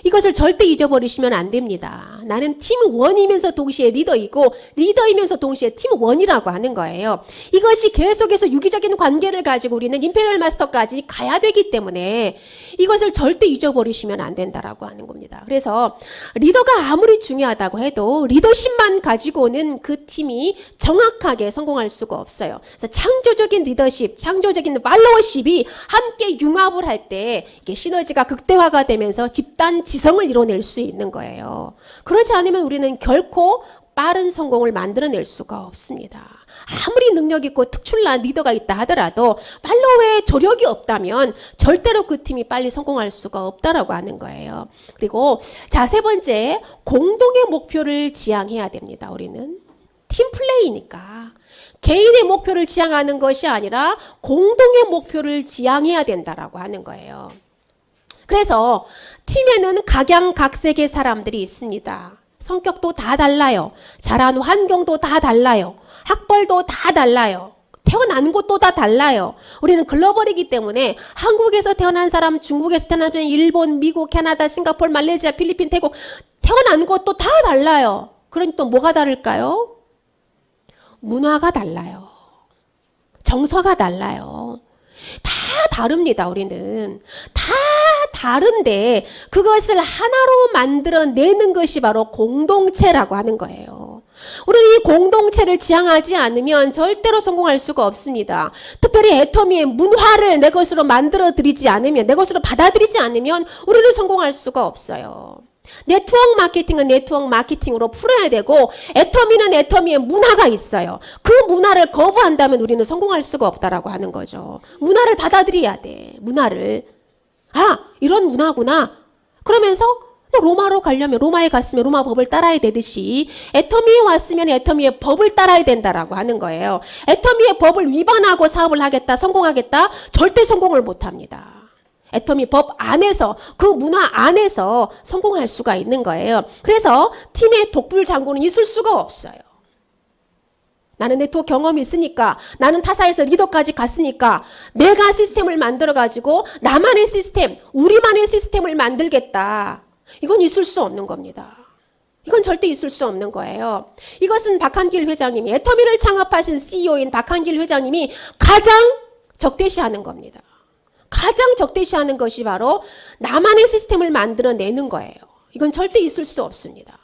이것을 절대 잊어버리시면 안 됩니다. 나는 팀원이면서 동시에 리더이면서 동시에 팀원이라고 하는 거예요. 이것이 계속해서 유기적인 관계를 가지고 우리는 임페리얼 마스터까지 가야 되기 때문에 이것을 절대 잊어버리시면 안 된다라고 하는 겁니다. 그래서 리더가 아무리 중요하다고 해도 리더십만 가지고는 그 팀이 정확하게 성공할 수가 없어요. 그래서 창조적인 리더십, 창조적인 팔로워십이 함께 융합을 할 때 이게 시너지가 극대화가 되면서 집단 지성을 이뤄낼 수 있는 거예요. 그렇지 않으면 우리는 결코 빠른 성공을 만들어낼 수가 없습니다. 아무리 능력 있고 특출난 리더가 있다 하더라도 팔로워에 조력이 없다면 절대로 그 팀이 빨리 성공할 수가 없다라고 하는 거예요. 그리고 자, 세 번째, 공동의 목표를 지향해야 됩니다. 우리는 팀플레이니까 개인의 목표를 지향하는 것이 아니라 공동의 목표를 지향해야 된다라고 하는 거예요. 그래서 팀에는 각양각색의 사람들이 있습니다. 성격도 다 달라요. 자란 환경도 다 달라요. 학벌도 다 달라요. 태어난 곳도 다 달라요. 우리는 글로벌이기 때문에 한국에서 태어난 사람, 중국에서 태어난 사람, 일본, 미국, 캐나다, 싱가포르, 말레이시아, 필리핀, 태국 태어난 곳도 다 달라요. 그러니 또 뭐가 다를까요? 문화가 달라요. 정서가 달라요. 다 다릅니다. 우리는 다 다른데 그것을 하나로 만들어내는 것이 바로 공동체라고 하는 거예요. 우리는 이 공동체를 지향하지 않으면 절대로 성공할 수가 없습니다. 특별히 애터미의 문화를 내 것으로 만들어드리지 않으면, 내 것으로 받아들이지 않으면 우리는 성공할 수가 없어요. 네트워크 마케팅은 네트워크 마케팅으로 풀어야 되고 애터미는 애터미의 문화가 있어요. 그 문화를 거부한다면 우리는 성공할 수가 없다라고 하는 거죠. 문화를 받아들여야 돼. 문화를. 아, 이런 문화구나. 그러면서 로마로 가려면 로마에 갔으면 로마 법을 따라야 되듯이 애터미에 왔으면 애터미의 법을 따라야 된다라고 하는 거예요. 애터미의 법을 위반하고 사업을 하겠다, 성공하겠다? 절대 성공을 못합니다. 애터미 법 안에서, 그 문화 안에서 성공할 수가 있는 거예요. 그래서 팀의 독불 장군은 있을 수가 없어요. 나는 네트워크 경험이 있으니까, 나는 타사에서 리더까지 갔으니까 내가 시스템을 만들어가지고 나만의 시스템, 우리만의 시스템을 만들겠다. 이건 있을 수 없는 겁니다. 이건 절대 있을 수 없는 거예요. 이것은 박한길 회장님이, 애터미를 창업하신 CEO인 박한길 회장님이 가장 적대시하는 겁니다. 가장 적대시하는 것이 바로 나만의 시스템을 만들어내는 거예요. 이건 절대 있을 수 없습니다.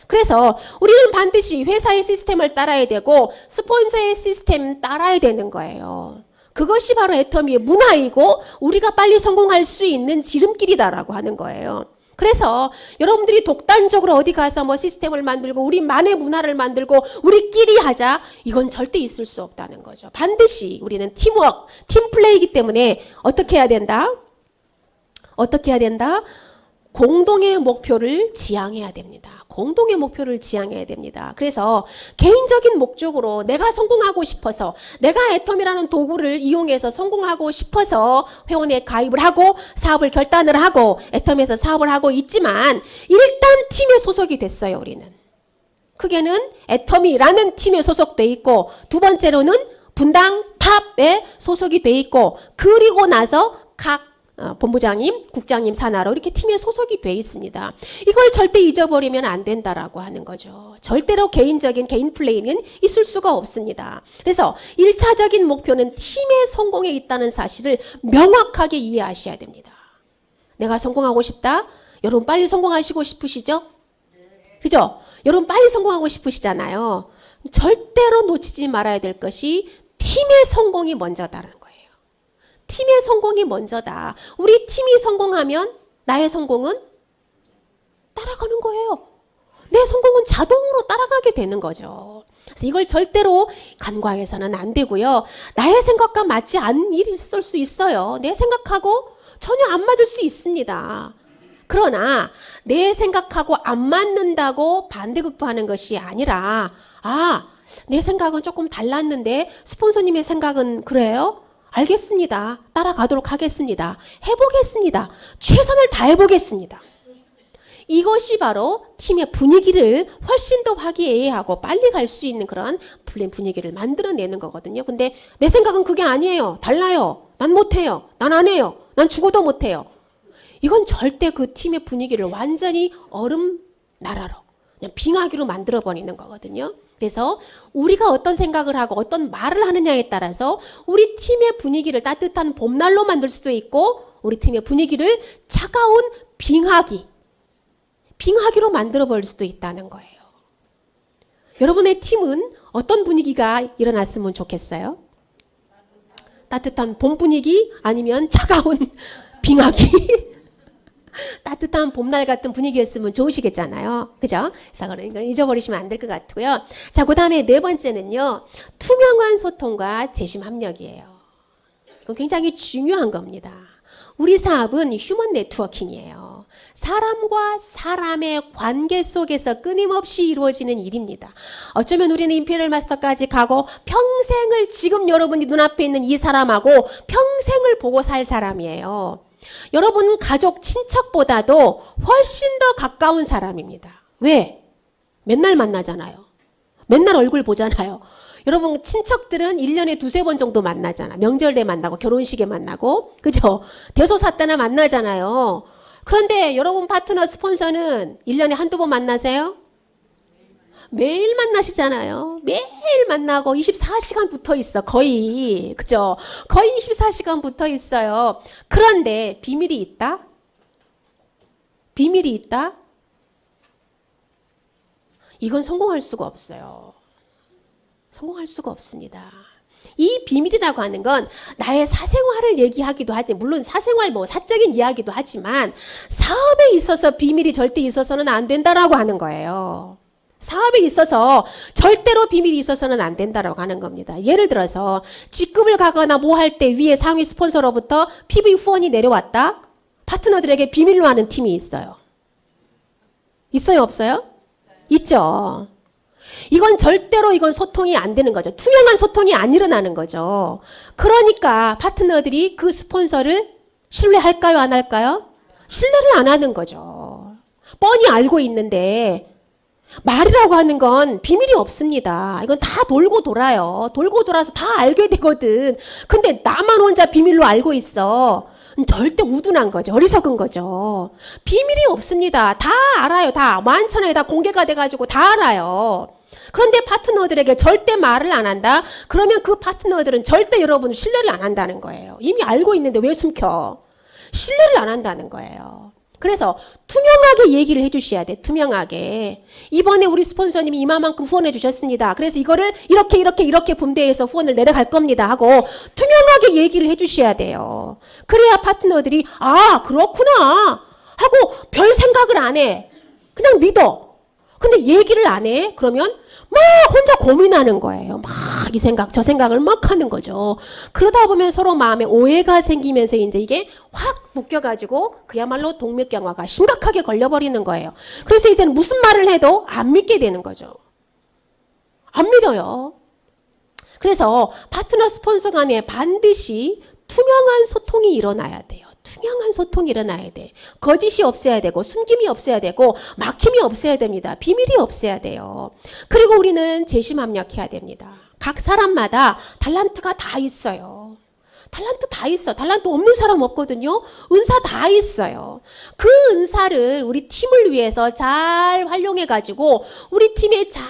그래서 우리는 반드시 회사의 시스템을 따라야 되고 스폰서의 시스템 따라야 되는 거예요. 그것이 바로 애터미의 문화이고 우리가 빨리 성공할 수 있는 지름길이다라고 하는 거예요. 그래서 여러분들이 독단적으로 어디 가서 뭐 시스템을 만들고 우리만의 문화를 만들고 우리끼리 하자, 이건 절대 있을 수 없다는 거죠. 반드시 우리는 팀워크, 팀플레이이기 때문에 어떻게 해야 된다? 어떻게 해야 된다? 공동의 목표를 지향해야 됩니다. 공동의 목표를 지향해야 됩니다. 그래서 개인적인 목적으로 내가 성공하고 싶어서, 내가 애터미라는 도구를 이용해서 성공하고 싶어서 회원에 가입을 하고 사업을 결단을 하고 애터미에서 사업을 하고 있지만 일단 팀에 소속이 됐어요. 우리는. 크게는 애터미라는 팀에 소속돼 있고, 두 번째로는 분당 탑에 소속이 돼 있고, 그리고 나서 각 본부장님, 국장님 산하로 이렇게 팀에 소속이 돼 있습니다. 이걸 절대 잊어버리면 안 된다라고 하는 거죠. 절대로 개인 플레이는 있을 수가 없습니다. 그래서 1차적인 목표는 팀의 성공에 있다는 사실을 명확하게 이해하셔야 됩니다. 내가 성공하고 싶다? 여러분 빨리 성공하시고 싶으시죠? 그죠? 여러분 빨리 성공하고 싶으시잖아요. 절대로 놓치지 말아야 될 것이 팀의 성공이 먼저다라는 거예요. 팀의 성공이 먼저다. 우리 팀이 성공하면 나의 성공은 따라가는 거예요. 내 성공은 자동으로 따라가게 되는 거죠. 그래서 이걸 절대로 간과해서는 안 되고요. 나의 생각과 맞지 않는 일이 있을 수 있어요. 내 생각하고 전혀 안 맞을 수 있습니다. 그러나 내 생각하고 안 맞는다고 반대극부하는 것이 아니라, 내 생각은 조금 달랐는데 스폰서님의 생각은 그래요? 알겠습니다. 따라가도록 하겠습니다. 해보겠습니다. 최선을 다해보겠습니다. 이것이 바로 팀의 분위기를 훨씬 더 화기애애하고 빨리 갈 수 있는 그런 분위기를 만들어내는 거거든요. 근데 내 생각은 그게 아니에요. 달라요. 난 못해요. 난 안 해요. 난 죽어도 못해요. 이건 절대 그 팀의 분위기를 완전히 얼음나라로, 그냥 빙하기로 만들어버리는 거거든요. 그래서 우리가 어떤 생각을 하고 어떤 말을 하느냐에 따라서 우리 팀의 분위기를 따뜻한 봄날로 만들 수도 있고, 우리 팀의 분위기를 차가운 빙하기로 만들어버릴 수도 있다는 거예요. 여러분의 팀은 어떤 분위기가 일어났으면 좋겠어요? 따뜻한 봄 분위기 아니면 차가운 빙하기? 따뜻한 봄날 같은 분위기였으면 좋으시겠잖아요. 그죠? 그래서 이걸 잊어버리시면 안 될 것 같고요. 자, 그 다음에 네 번째는요. 투명한 소통과 재심 협력이에요. 이건 굉장히 중요한 겁니다. 우리 사업은 휴먼 네트워킹이에요. 사람과 사람의 관계 속에서 끊임없이 이루어지는 일입니다. 어쩌면 우리는 임페리얼 마스터까지 가고 평생을 지금 여러분이 눈앞에 있는 이 사람하고 평생을 보고 살 사람이에요. 여러분 가족 친척보다도 훨씬 더 가까운 사람입니다. 왜? 맨날 만나잖아요. 맨날 얼굴 보잖아요. 여러분 친척들은 1년에 두세 번 정도 만나잖아. 명절 때 만나고 결혼식에 만나고, 그죠? 대소사 때나 만나잖아요. 그런데 여러분 파트너 스폰서는 1년에 한두 번 만나세요? 매일 만나시잖아요. 매일 만나고 24시간 붙어 있어. 거의. 그죠? 거의 24시간 붙어 있어요. 그런데 비밀이 있다? 비밀이 있다? 이건 성공할 수가 없어요. 성공할 수가 없습니다. 이 비밀이라고 하는 건 나의 사생활을 얘기하기도 하지, 물론 사생활 사적인 이야기도 하지만 사업에 있어서 비밀이 절대 있어서는 안 된다라고 하는 거예요. 사업에 있어서 절대로 비밀이 있어서는 안 된다라고 하는 겁니다. 예를 들어서 직급을 가거나 뭐 할 때 위에 상위 스폰서로부터 PV 후원이 내려왔다? 파트너들에게 비밀로 하는 팀이 있어요. 있어요, 없어요? 있죠. 이건 절대로 소통이 안 되는 거죠. 투명한 소통이 안 일어나는 거죠. 그러니까 파트너들이 그 스폰서를 신뢰할까요, 안 할까요? 신뢰를 안 하는 거죠. 뻔히 알고 있는데 말이라고 하는 건 비밀이 없습니다. 이건 다 돌고 돌아요. 돌고 돌아서 다 알게 되거든. 근데 나만 혼자 비밀로 알고 있어. 절대 우둔한 거죠. 어리석은 거죠. 비밀이 없습니다. 다 알아요. 다 만천하에 다 공개가 돼가지고 다 알아요. 그런데 파트너들에게 절대 말을 안 한다? 그러면 그 파트너들은 절대 여러분 신뢰를 안 한다는 거예요. 이미 알고 있는데 왜 숨겨? 신뢰를 안 한다는 거예요. 그래서 투명하게 얘기를 해주셔야 돼. 투명하게. 이번에 우리 스폰서님이 이만큼 후원해 주셨습니다. 그래서 이거를 이렇게 분배해서 후원을 내려갈 겁니다 하고 투명하게 얘기를 해주셔야 돼요. 그래야 파트너들이 그렇구나 하고 별 생각을 안 해. 그냥 믿어. 근데 얘기를 안 해. 그러면 막 혼자 고민하는 거예요. 막 이 생각 저 생각을 막 하는 거죠. 그러다 보면 서로 마음에 오해가 생기면서 이제 이게 확 묶여가지고 그야말로 동맥경화가 심각하게 걸려버리는 거예요. 그래서 이제는 무슨 말을 해도 안 믿게 되는 거죠. 안 믿어요. 그래서 파트너 스폰서 간에 반드시 투명한 소통이 일어나야 돼요. 투명한 소통이 일어나야 돼. 거짓이 없어야 되고 숨김이 없어야 되고 막힘이 없어야 됩니다. 비밀이 없어야 돼요. 그리고 우리는 재심합력해야 됩니다. 각 사람마다 달란트가 다 있어요. 달란트 다 있어. 달란트 없는 사람 없거든요. 은사 다 있어요. 그 은사를 우리 팀을 위해서 잘 활용해가지고 우리 팀에 잘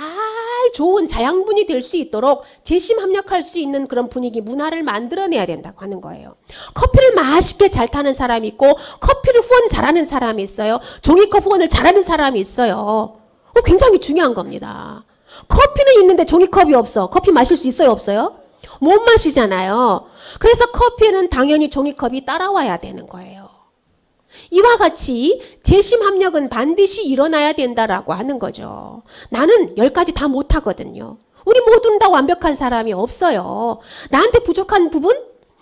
좋은 자양분이 될 수 있도록 재심합력할 수 있는 그런 분위기, 문화를 만들어내야 된다고 하는 거예요. 커피를 맛있게 잘 타는 사람이 있고 커피를 후원 잘하는 사람이 있어요. 종이컵 후원을 잘하는 사람이 있어요. 굉장히 중요한 겁니다. 커피는 있는데 종이컵이 없어. 커피 마실 수 있어요, 없어요? 못 마시잖아요. 그래서 커피는 당연히 종이컵이 따라와야 되는 거예요. 이와 같이 재심합력은 반드시 일어나야 된다라고 하는 거죠. 나는 10가지 다 못하거든요. 우리 모두는 다 완벽한 사람이 없어요. 나한테 부족한 부분?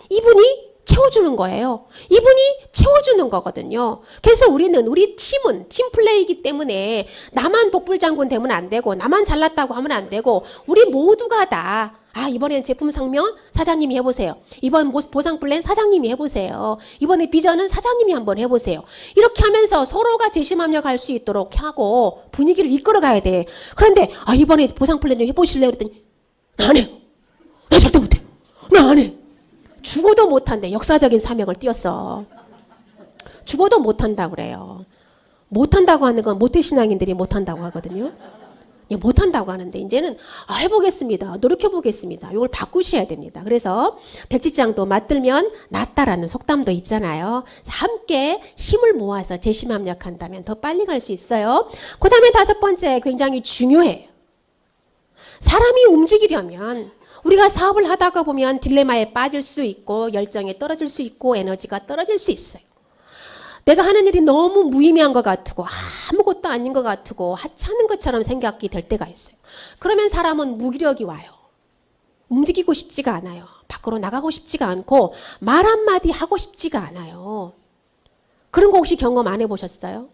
이분이 채워주는 거예요. 이분이 채워주는 거거든요. 그래서 우리 팀은 팀플레이이기 때문에 나만 독불장군 되면 안 되고 나만 잘났다고 하면 안 되고 우리 모두가 다 이번에는 제품 상명 사장님이 해보세요. 이번 보상 플랜 사장님이 해보세요. 이번에 비전은 사장님이 한번 해보세요. 이렇게 하면서 서로가 재심합력할 수 있도록 하고 분위기를 이끌어가야 돼. 그런데 이번에 보상 플랜 좀 해보실래요? 그랬더니 나 안 해요. 나 절대 못해. 나 안 해. 죽어도 못한대. 역사적인 사명을 띄었어. 죽어도 못한다고 그래요. 못한다고 하는 건 모태신앙인들이 못한다고 하거든요. 못한다고 하는데 이제는 해보겠습니다. 노력해보겠습니다. 이걸 바꾸셔야 됩니다. 그래서 백지장도 맞들면 낫다라는 속담도 있잖아요. 함께 힘을 모아서 재심합력한다면 더 빨리 갈 수 있어요. 그 다음에 5번째 굉장히 중요해요. 사람이 움직이려면 우리가 사업을 하다가 보면 딜레마에 빠질 수 있고 열정에 떨어질 수 있고 에너지가 떨어질 수 있어요. 내가 하는 일이 너무 무의미한 것 같고 아무것도 아닌 것 같고 하찮은 것처럼 생각이 될 때가 있어요. 그러면 사람은 무기력이 와요. 움직이고 싶지가 않아요. 밖으로 나가고 싶지가 않고 말 한마디 하고 싶지가 않아요. 그런 거 혹시 경험 안 해보셨어요?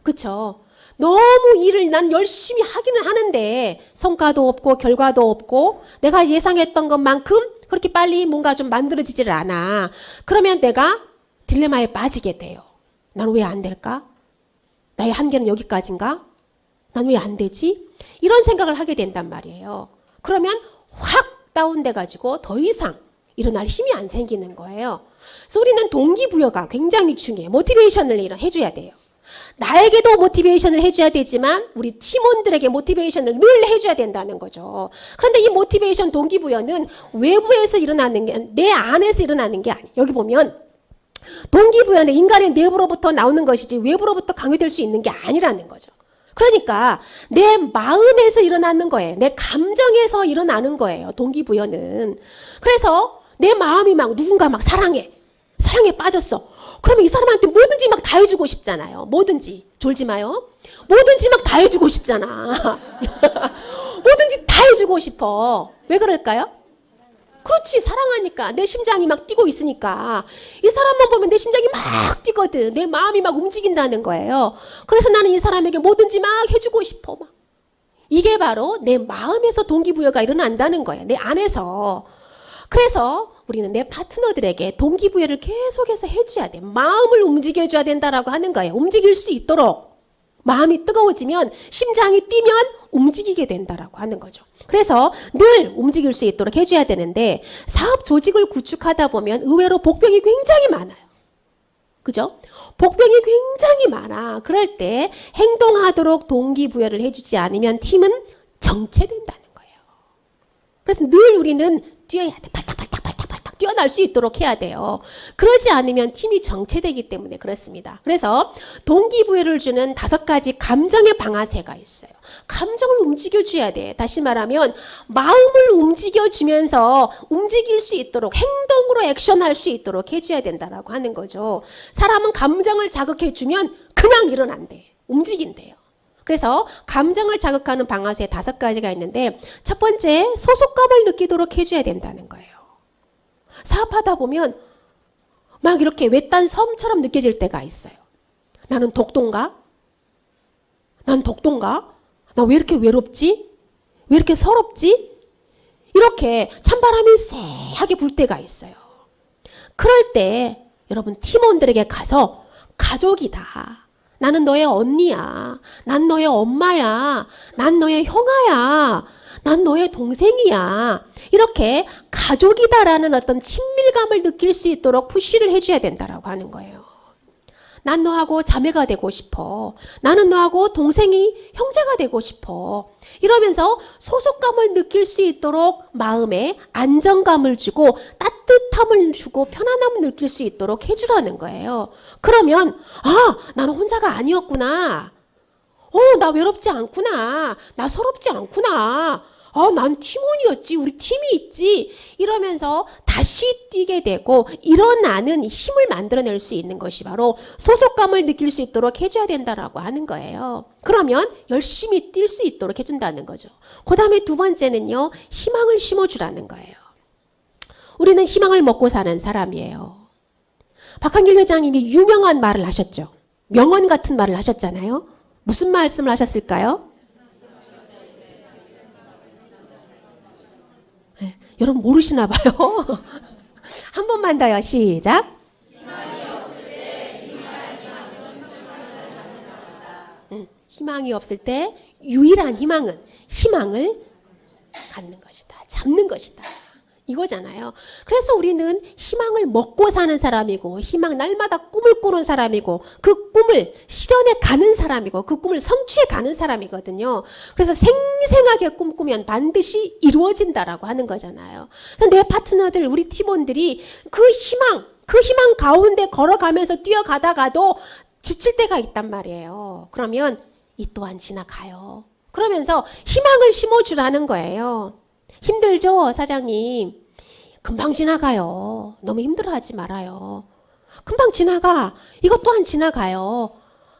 그쵸? 너무 일을 난 열심히 하기는 하는데 성과도 없고 결과도 없고 내가 예상했던 것만큼 그렇게 빨리 뭔가 좀 만들어지질 않아. 그러면 내가 딜레마에 빠지게 돼요. 난 왜 안 될까? 나의 한계는 여기까지인가? 난 왜 안 되지? 이런 생각을 하게 된단 말이에요. 그러면 확 다운돼가지고 더 이상 일어날 힘이 안 생기는 거예요. 그래서 우리는 동기부여가 굉장히 중요해요. 모티베이션을 해줘야 돼요. 나에게도 모티베이션을 해줘야 되지만 우리 팀원들에게 모티베이션을 늘 해줘야 된다는 거죠. 그런데 이 모티베이션 동기부여는 외부에서 일어나는 게 내 안에서 일어나는 게 아니에요. 여기 보면 동기부여는 인간의 내부로부터 나오는 것이지 외부로부터 강요될 수 있는 게 아니라는 거죠. 그러니까 내 마음에서 일어나는 거예요. 내 감정에서 일어나는 거예요. 동기부여는. 그래서 내 마음이 막 누군가 막 사랑에 빠졌어. 그러면 이 사람한테 뭐든지 막 다 해주고 싶잖아요. 뭐든지. 졸지 마요. 뭐든지 막 다 해주고 싶잖아. 뭐든지 다 해주고 싶어. 왜 그럴까요? 그렇지. 사랑하니까. 내 심장이 막 뛰고 있으니까. 이 사람만 보면 내 심장이 막 뛰거든. 내 마음이 막 움직인다는 거예요. 그래서 나는 이 사람에게 뭐든지 막 해주고 싶어. 막. 이게 바로 내 마음에서 동기부여가 일어난다는 거예요. 내 안에서. 그래서 우리는 내 파트너들에게 동기부여를 계속해서 해줘야 돼. 마음을 움직여줘야 된다라고 하는 거예요. 움직일 수 있도록. 마음이 뜨거워지면 심장이 뛰면 움직이게 된다라고 하는 거죠. 그래서 늘 움직일 수 있도록 해줘야 되는데 사업 조직을 구축하다 보면 의외로 복병이 굉장히 많아요. 그죠? 복병이 굉장히 많아. 그럴 때 행동하도록 동기부여를 해주지 않으면 팀은 정체된다는 거예요. 그래서 늘 우리는 뛰어야 돼. 발탁 뛰어날 수 있도록 해야 돼요. 그러지 않으면 팀이 정체되기 때문에 그렇습니다. 그래서 동기부여를 주는 5가지 감정의 방아쇠가 있어요. 감정을 움직여줘야 돼. 다시 말하면 마음을 움직여주면서 움직일 수 있도록 행동으로 액션할 수 있도록 해줘야 된다라고 하는 거죠. 사람은 감정을 자극해주면 그냥 일어난대. 움직인대요. 그래서 감정을 자극하는 방아쇠 5가지가 있는데 첫 번째 소속감을 느끼도록 해줘야 된다는 거예요. 사업하다 보면 막 이렇게 외딴 섬처럼 느껴질 때가 있어요. 나는 독도인가? 난 독도인가? 나 왜 이렇게 외롭지? 왜 이렇게 서럽지? 이렇게 찬바람이 쎄하게 불 때가 있어요. 그럴 때 여러분 팀원들에게 가서 가족이다. 나는 너의 언니야. 난 너의 엄마야. 난 너의 형아야. 난 너의 동생이야. 이렇게 가족이다라는 어떤 친밀감을 느낄 수 있도록 푸시를 해줘야 된다라고 하는 거예요. 난 너하고 자매가 되고 싶어. 나는 너하고 동생이 형제가 되고 싶어. 이러면서 소속감을 느낄 수 있도록 마음에 안정감을 주고 따뜻함을 주고 편안함을 느낄 수 있도록 해주라는 거예요. 그러면 나는 혼자가 아니었구나. 나 외롭지 않구나. 나 서럽지 않구나. 난 팀원이었지. 우리 팀이 있지. 이러면서 다시 뛰게 되고 일어나는 힘을 만들어낼 수 있는 것이 바로 소속감을 느낄 수 있도록 해줘야 된다라고 하는 거예요. 그러면 열심히 뛸 수 있도록 해준다는 거죠. 그 다음에 두 번째는요. 희망을 심어주라는 거예요. 우리는 희망을 먹고 사는 사람이에요. 박한길 회장님이 유명한 말을 하셨죠. 명언 같은 말을 하셨잖아요. 무슨 말씀을 하셨을까요? 네, 여러분 모르시나 봐요. 한 번만 더요. 시작. 희망이 없을 때 유일한 희망은 희망을 갖는 것이다. 잡는 것이다. 이거잖아요. 그래서 우리는 희망을 먹고 사는 사람이고 날마다 꿈을 꾸는 사람이고 그 꿈을 실현해 가는 사람이고 그 꿈을 성취해 가는 사람이거든요. 그래서 생생하게 꿈꾸면 반드시 이루어진다라고 하는 거잖아요. 그래서 내 파트너들, 우리 팀원들이 그 희망 가운데 걸어가면서 뛰어가다가도 지칠 때가 있단 말이에요. 그러면 이 또한 지나가요. 그러면서 희망을 심어주라는 거예요. 힘들죠, 사장님? 금방 지나가요. 너무 힘들어하지 말아요. 금방 지나가. 이것 또한 지나가요.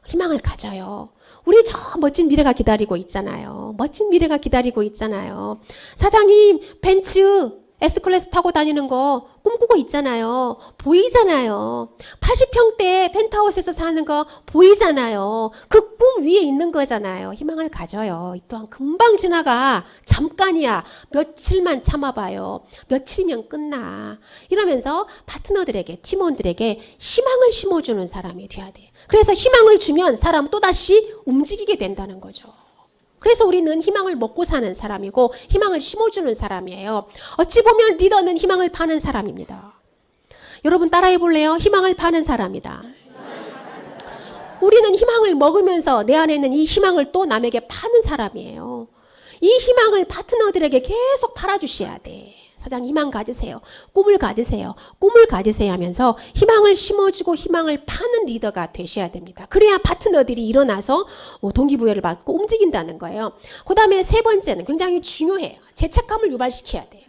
희망을 가져요. 우리 저 멋진 미래가 기다리고 있잖아요. 멋진 미래가 기다리고 있잖아요. 사장님, 벤츠 S클래스 타고 다니는 거 꿈꾸고 있잖아요. 보이잖아요. 80평대 펜트하우스에서 사는 거 보이잖아요. 그 꿈 위에 있는 거잖아요. 희망을 가져요. 이 또한 금방 지나가. 잠깐이야. 며칠만 참아봐요. 며칠이면 끝나. 이러면서 파트너들에게, 팀원들에게 희망을 심어주는 사람이 돼야 돼. 그래서 희망을 주면 사람은 또다시 움직이게 된다는 거죠. 그래서 우리는 희망을 먹고 사는 사람이고 희망을 심어주는 사람이에요. 어찌 보면 리더는 희망을 파는 사람입니다. 여러분 따라해 볼래요? 희망을 파는 사람이다. 우리는 희망을 먹으면서 내 안에 있는 이 희망을 또 남에게 파는 사람이에요. 이 희망을 파트너들에게 계속 팔아주셔야 돼. 사장님 희망 가지세요. 꿈을 가지세요. 꿈을 가지세요 하면서 희망을 심어주고 희망을 파는 리더가 되셔야 됩니다. 그래야 파트너들이 일어나서 동기부여를 받고 움직인다는 거예요. 그 다음에 세 번째는 굉장히 중요해요. 죄책감을 유발시켜야 돼요.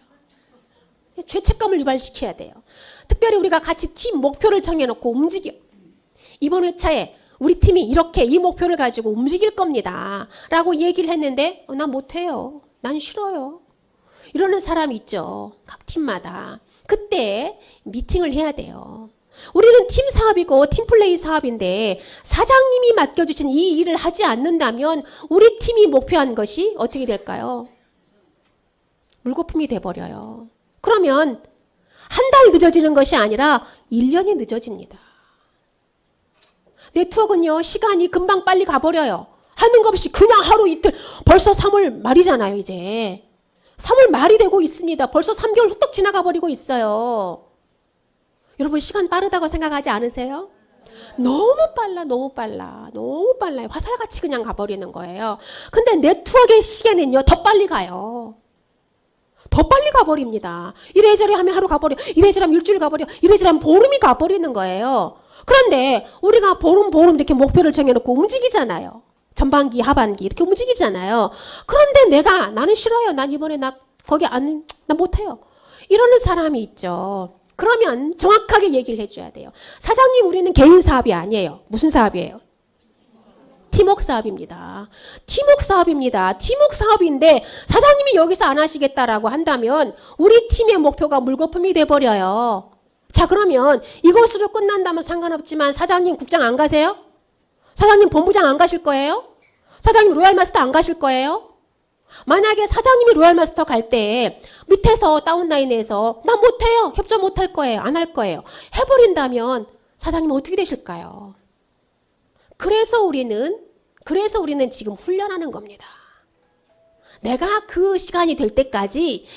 죄책감을 유발시켜야 돼요. 특별히 우리가 같이 팀 목표를 정해놓고 움직여. 이번 회차에 우리 팀이 이렇게 이 목표를 가지고 움직일 겁니다. 라고 얘기를 했는데 난 못해요. 난 싫어요. 이러는 사람이 있죠. 각 팀마다. 그때 미팅을 해야 돼요. 우리는 팀 사업이고 팀플레이 사업인데 사장님이 맡겨주신 이 일을 하지 않는다면 우리 팀이 목표한 것이 어떻게 될까요? 물거품이 돼버려요. 그러면 한 달 늦어지는 것이 아니라 1년이 늦어집니다. 네트워크는요. 시간이 금방 빨리 가버려요. 하는 것 없이 그냥 하루 이틀. 벌써 3월 말이잖아요. 이제. 3월 말이 되고 있습니다. 벌써 3개월 후딱 지나가 버리고 있어요. 여러분 시간 빠르다고 생각하지 않으세요? 너무 빨라요. 화살같이 그냥 가버리는 거예요. 근데 네트워크의 시계는요. 더 빨리 가요. 더 빨리 가버립니다. 이래저래 하면 하루 가버려. 이래저래 하면 일주일 가버려. 이래저래 하면 보름이 가버리는 거예요. 그런데 우리가 보름 이렇게 목표를 정해놓고 움직이잖아요. 전반기, 하반기 이렇게 움직이잖아요. 그런데 나는 싫어요. 난 이번에 나 못해요. 이러는 사람이 있죠. 그러면 정확하게 얘기를 해줘야 돼요. 사장님 우리는 개인 사업이 아니에요. 무슨 사업이에요? 팀워크 사업입니다. 팀워크 사업인데 사장님이 여기서 안 하시겠다라고 한다면 우리 팀의 목표가 물거품이 돼버려요. 자 그러면 이것으로 끝난다면 상관없지만 사장님 국장 안 가세요? 사장님 본부장 안 가실 거예요? 사장님 로얄 마스터 안 가실 거예요? 만약에 사장님이 로얄마스터 갈 때 밑에서 다운라인에서 나 못해요. 협조 못할 거예요. 안 할 거예요. 해버린다면 사장님은 어떻게 되실까요? 그래서 우리는 지금 훈련하는 겁니다. 내가 그 시간이 될 때까지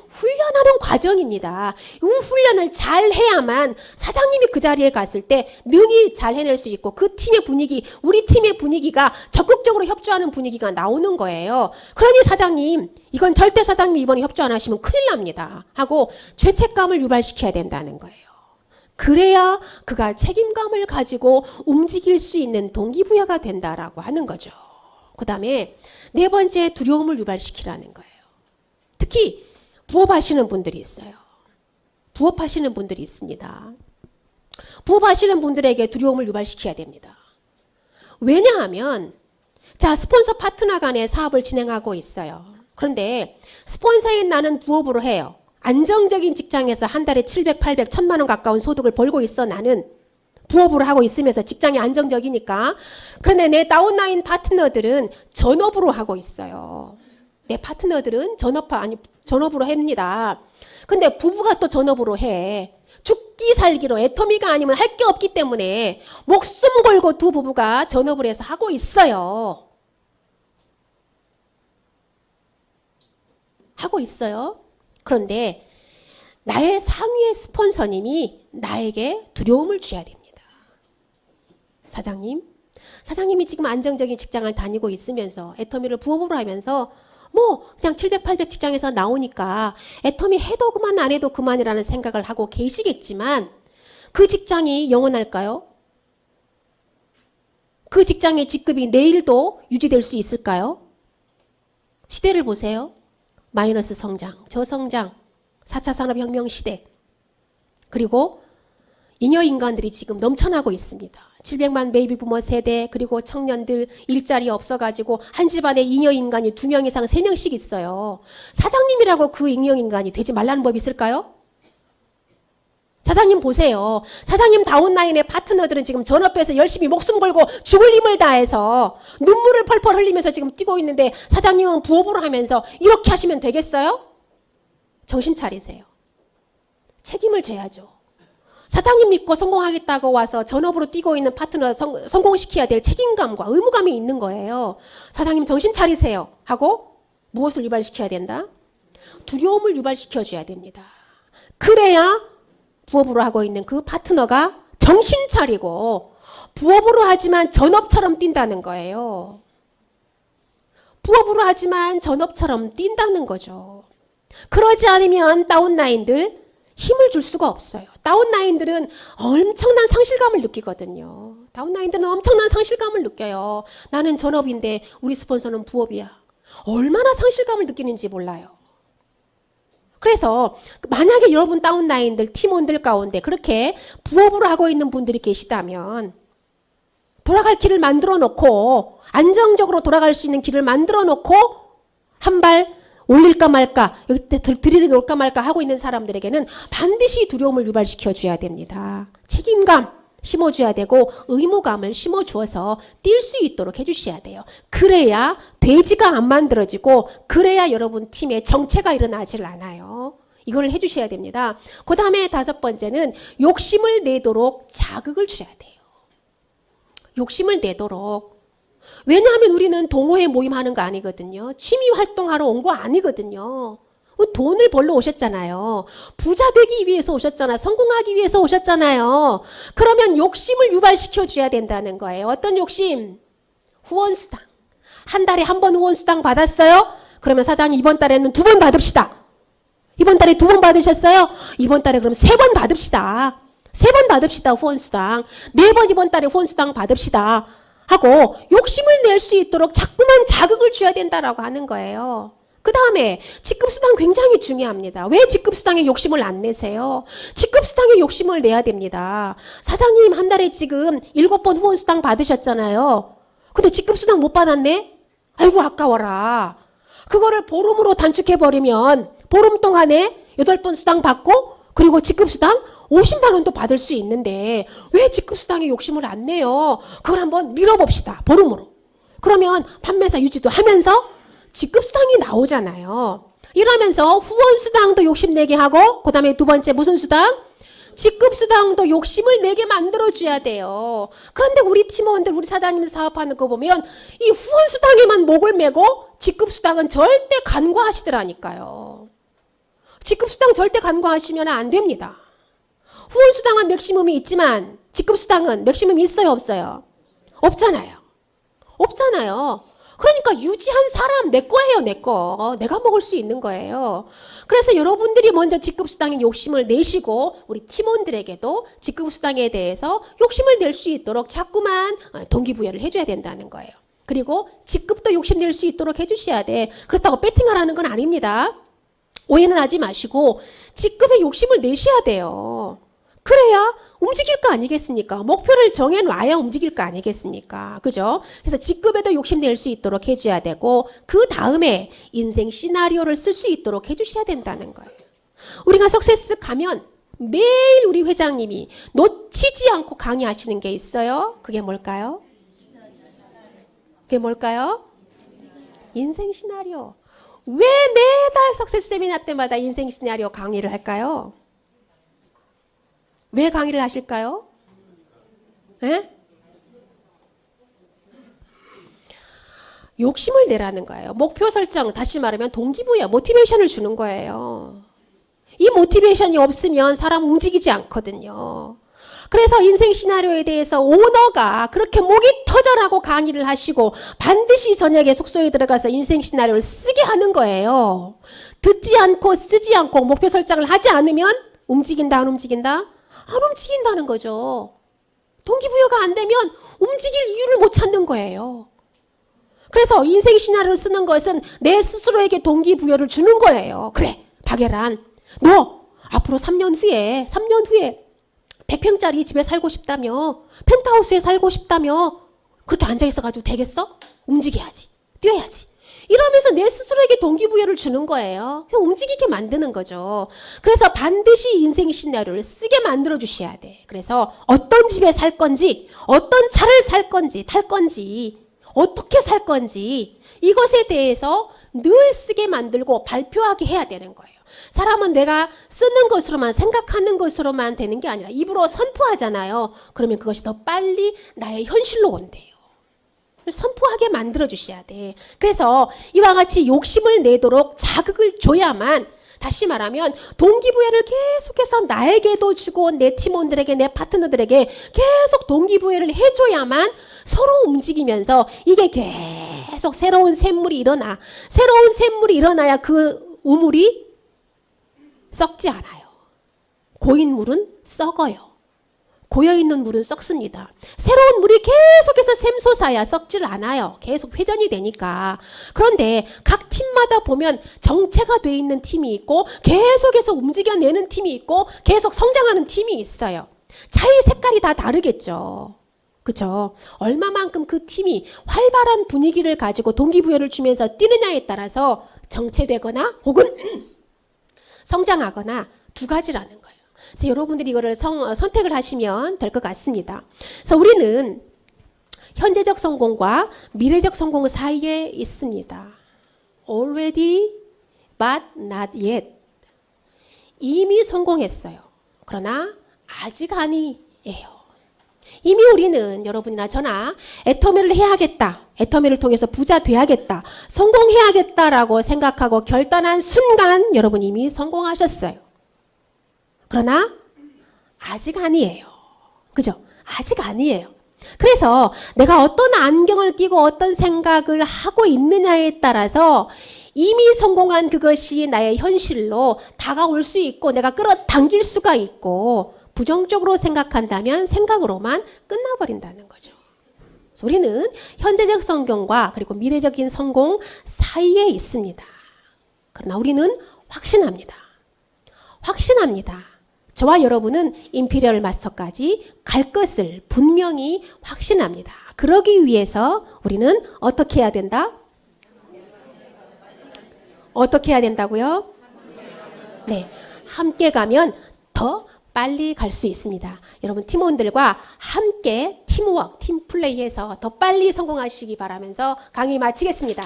훈련하는 과정입니다. 이 훈련을 잘 해야만 사장님이 그 자리에 갔을 때 능히 잘 해낼 수 있고 그 팀의 분위기, 우리 팀의 분위기가 적극적으로 협조하는 분위기가 나오는 거예요. 그러니 사장님, 이건 절대 사장님이 이번에 협조 안 하시면 큰일 납니다. 하고 죄책감을 유발시켜야 된다는 거예요. 그래야 그가 책임감을 가지고 움직일 수 있는 동기부여가 된다라고 하는 거죠. 그 다음에 네 번째, 두려움을 유발시키라는 거예요. 특히 부업하시는 분들이 있어요. 부업하시는 분들이 있습니다. 부업하시는 분들에게 두려움을 유발시켜야 됩니다. 왜냐하면 자, 스폰서 파트너 간의 사업을 진행하고 있어요. 그런데 스폰서인 나는 부업으로 해요. 안정적인 직장에서 한 달에 700, 800, 1000만 원 가까운 소득을 벌고 있어. 나는 부업으로 하고 있으면서 직장이 안정적이니까. 그런데 내 다운라인 파트너들은 전업으로 하고 있어요. 내 파트너들은 전업으로 합니다. 근데 부부가 또 전업으로 해. 죽기 살기로 애터미가 아니면 할 게 없기 때문에 목숨 걸고 두 부부가 전업을 해서 하고 있어요. 하고 있어요. 그런데 나의 상위의 스폰서님이 나에게 두려움을 줘야 됩니다. 사장님이 지금 안정적인 직장을 다니고 있으면서 애터미를 부업으로 하면서 뭐 그냥 700, 800 직장에서 나오니까 애터미 해도 그만 안 해도 그만이라는 생각을 하고 계시겠지만 그 직장이 영원할까요? 그 직장의 직급이 내일도 유지될 수 있을까요? 시대를 보세요. 마이너스 성장, 저성장, 4차 산업혁명 시대. 그리고 잉여 인간들이 지금 넘쳐나고 있습니다. 700만 베이비 부머 세대, 그리고 청년들 일자리 없어가지고 한 집안에 잉여 인간이 2명 이상 3명씩 있어요. 사장님이라고 그 잉여 인간이 되지 말라는 법이 있을까요? 사장님 보세요. 사장님 다운라인의 파트너들은 지금 전업해서 열심히 목숨 걸고 죽을 힘을 다해서 눈물을 펄펄 흘리면서 지금 뛰고 있는데 사장님은 부업으로 하면서 이렇게 하시면 되겠어요? 정신 차리세요. 책임을 져야죠. 사장님 믿고 성공하겠다고 와서 전업으로 뛰고 있는 파트너 성공시켜야 될 책임감과 의무감이 있는 거예요. 사장님 정신 차리세요 하고 무엇을 유발시켜야 된다? 두려움을 유발시켜줘야 됩니다. 그래야 부업으로 하고 있는 그 파트너가 정신 차리고 부업으로 하지만 전업처럼 뛴다는 거예요. 부업으로 하지만 전업처럼 뛴다는 거죠. 그러지 않으면 다운라인들 힘을 줄 수가 없어요. 다운라인들은 엄청난 상실감을 느끼거든요. 다운라인들은 엄청난 상실감을 느껴요. 나는 전업인데 우리 스폰서는 부업이야. 얼마나 상실감을 느끼는지 몰라요. 그래서 만약에 여러분 다운라인들, 팀원들 가운데 그렇게 부업으로 하고 있는 분들이 계시다면 돌아갈 길을 만들어 놓고 안정적으로 돌아갈 수 있는 길을 만들어 놓고 한 발 올릴까 말까, 여기 드릴이 놓을까 말까 하고 있는 사람들에게는 반드시 두려움을 유발시켜 줘야 됩니다. 책임감 심어줘야 되고 의무감을 심어주어서 뛸 수 있도록 해주셔야 돼요. 그래야 돼지가 안 만들어지고 그래야 여러분 팀에 정체가 일어나질 않아요. 이걸 해주셔야 됩니다. 그 다음에 5번째는 욕심을 내도록 자극을 줘야 돼요. 욕심을 내도록. 왜냐하면 우리는 동호회 모임하는 거 아니거든요. 취미 활동하러 온 거 아니거든요. 돈을 벌러 오셨잖아요. 부자 되기 위해서 오셨잖아요. 성공하기 위해서 오셨잖아요. 그러면 욕심을 유발시켜 줘야 된다는 거예요. 어떤 욕심? 후원수당. 한 달에 한 번 후원수당 받았어요? 그러면 사장님 이번 달에는 2번 받읍시다. 이번 달에 2번 받으셨어요? 이번 달에 그럼 3번 받읍시다. 3번 받읍시다 후원수당. 4번 이번 달에 후원수당 받읍시다. 하고 욕심을 낼 수 있도록 자꾸만 자극을 줘야 된다라고 하는 거예요. 그 다음에 직급수당 굉장히 중요합니다. 왜 직급수당에 욕심을 안 내세요? 직급수당에 욕심을 내야 됩니다. 사장님 한 달에 지금 7번 후원수당 받으셨잖아요. 근데 직급수당 못 받았네? 아이고 아까워라. 그거를 보름으로 단축해버리면 보름 동안에 8번 수당 받고 그리고 직급수당 50만 원도 받을 수 있는데 왜 직급수당에 욕심을 안 내요? 그걸 한번 밀어봅시다. 보름으로. 그러면 판매사 유지도 하면서 직급수당이 나오잖아요. 이러면서 후원수당도 욕심내게 하고 그 다음에 두 번째 무슨 수당? 직급수당도 욕심을 내게 만들어줘야 돼요. 그런데 우리 팀원들, 우리 사장님 사업하는 거 보면 이 후원수당에만 목을 메고 직급수당은 절대 간과하시더라니까요. 직급수당 절대 간과하시면 안 됩니다. 후원수당은 맥시멈이 있지만 직급수당은 맥시멈이 있어요, 없어요? 없잖아요. 없잖아요. 그러니까 유지한 사람 내 거예요, 내 거. 내가 먹을 수 있는 거예요. 그래서 여러분들이 먼저 직급수당에 욕심을 내시고 우리 팀원들에게도 직급수당에 대해서 욕심을 낼 수 있도록 자꾸만 동기부여를 해줘야 된다는 거예요. 그리고 직급도 욕심낼 수 있도록 해주셔야 돼. 그렇다고 배팅하라는 건 아닙니다. 오해는 하지 마시고 직급에 욕심을 내셔야 돼요. 그래야 움직일 거 아니겠습니까? 목표를 정해놔야 움직일 거 아니겠습니까? 그죠? 그래서 직급에도 욕심낼 수 있도록 해줘야 되고 그 다음에 인생 시나리오를 쓸 수 있도록 해주셔야 된다는 거예요. 우리가 석세스 가면 매일 우리 회장님이 놓치지 않고 강의하시는 게 있어요. 그게 뭘까요? 그게 뭘까요? 인생 시나리오. 왜 매달 석세스 세미나 때마다 인생 시나리오 강의를 할까요? 왜 강의를 하실까요? 에? 욕심을 내라는 거예요. 목표 설정, 다시 말하면 동기부여, 모티베이션을 주는 거예요. 이 모티베이션이 없으면 사람 움직이지 않거든요. 그래서 인생 시나리오에 대해서 오너가 그렇게 목이 터져라고 강의를 하시고 반드시 저녁에 숙소에 들어가서 인생 시나리오를 쓰게 하는 거예요. 듣지 않고 쓰지 않고 목표 설정을 하지 않으면 움직인다, 안 움직인다? 안 움직인다는 거죠. 동기부여가 안 되면 움직일 이유를 못 찾는 거예요. 그래서 인생 시나리오를 쓰는 것은 내 스스로에게 동기부여를 주는 거예요. 그래, 박예란, 너 앞으로 3년 후에 100평짜리 집에 살고 싶다며, 펜트하우스에 살고 싶다며, 그렇게 앉아있어가지고 되겠어? 움직여야지, 뛰어야지. 이러면서 내 스스로에게 동기부여를 주는 거예요. 그냥 움직이게 만드는 거죠. 그래서 반드시 인생 시나리오를 쓰게 만들어 주셔야 돼. 그래서 어떤 집에 살 건지, 어떤 차를 살 건지, 탈 건지, 어떻게 살 건지 이것에 대해서 늘 쓰게 만들고 발표하게 해야 되는 거예요. 사람은 내가 쓰는 것으로만 생각하는 것으로만 되는 게 아니라 입으로 선포하잖아요. 그러면 그것이 더 빨리 나의 현실로 온대요. 선포하게 만들어 주셔야 돼. 그래서 이와 같이 욕심을 내도록 자극을 줘야만, 다시 말하면 동기부여를 계속해서 나에게도 주고 내 팀원들에게, 내 파트너들에게 계속 동기부여를 해줘야만 서로 움직이면서 이게 계속 새로운 샘물이 일어나. 새로운 샘물이 일어나야 그 우물이 썩지 않아요. 고인 물은 썩어요. 고여있는 물은 썩습니다. 새로운 물이 계속해서 샘솟아야 썩지를 않아요. 계속 회전이 되니까. 그런데 각 팀마다 보면 정체가 돼 있는 팀이 있고 계속해서 움직여내는 팀이 있고 계속 성장하는 팀이 있어요. 차의 색깔이 다 다르겠죠. 그렇죠? 얼마만큼 그 팀이 활발한 분위기를 가지고 동기부여를 주면서 뛰느냐에 따라서 정체되거나 혹은 성장하거나 두 가지라는 거예요. 그래서 여러분들이 이거를 선택을 하시면 될 것 같습니다. 그래서 우리는 현재적 성공과 미래적 성공 사이에 있습니다. Already but not yet. 이미 성공했어요. 그러나 아직 아니에요. 이미 우리는 여러분이나 저나 애터미를 해야겠다. 애터미를 통해서 부자 돼야겠다. 성공해야겠다라고 생각하고 결단한 순간 여러분 이미 성공하셨어요. 그러나 아직 아니에요. 그죠? 아직 아니에요. 그래서 내가 어떤 안경을 끼고 어떤 생각을 하고 있느냐에 따라서 이미 성공한 그것이 나의 현실로 다가올 수 있고 내가 끌어당길 수가 있고 부정적으로 생각한다면 생각으로만 끝나버린다는 거죠. 그래서 우리는 현재적 성공과 그리고 미래적인 성공 사이에 있습니다. 그러나 우리는 확신합니다. 확신합니다. 저와 여러분은 임피리얼 마스터까지 갈 것을 분명히 확신합니다. 그러기 위해서 우리는 어떻게 해야 된다? 어떻게 해야 된다고요? 네, 함께 가면 더 빨리 갈 수 있습니다. 여러분 팀원들과 함께 팀워크, 팀플레이해서 더 빨리 성공하시기 바라면서 강의 마치겠습니다.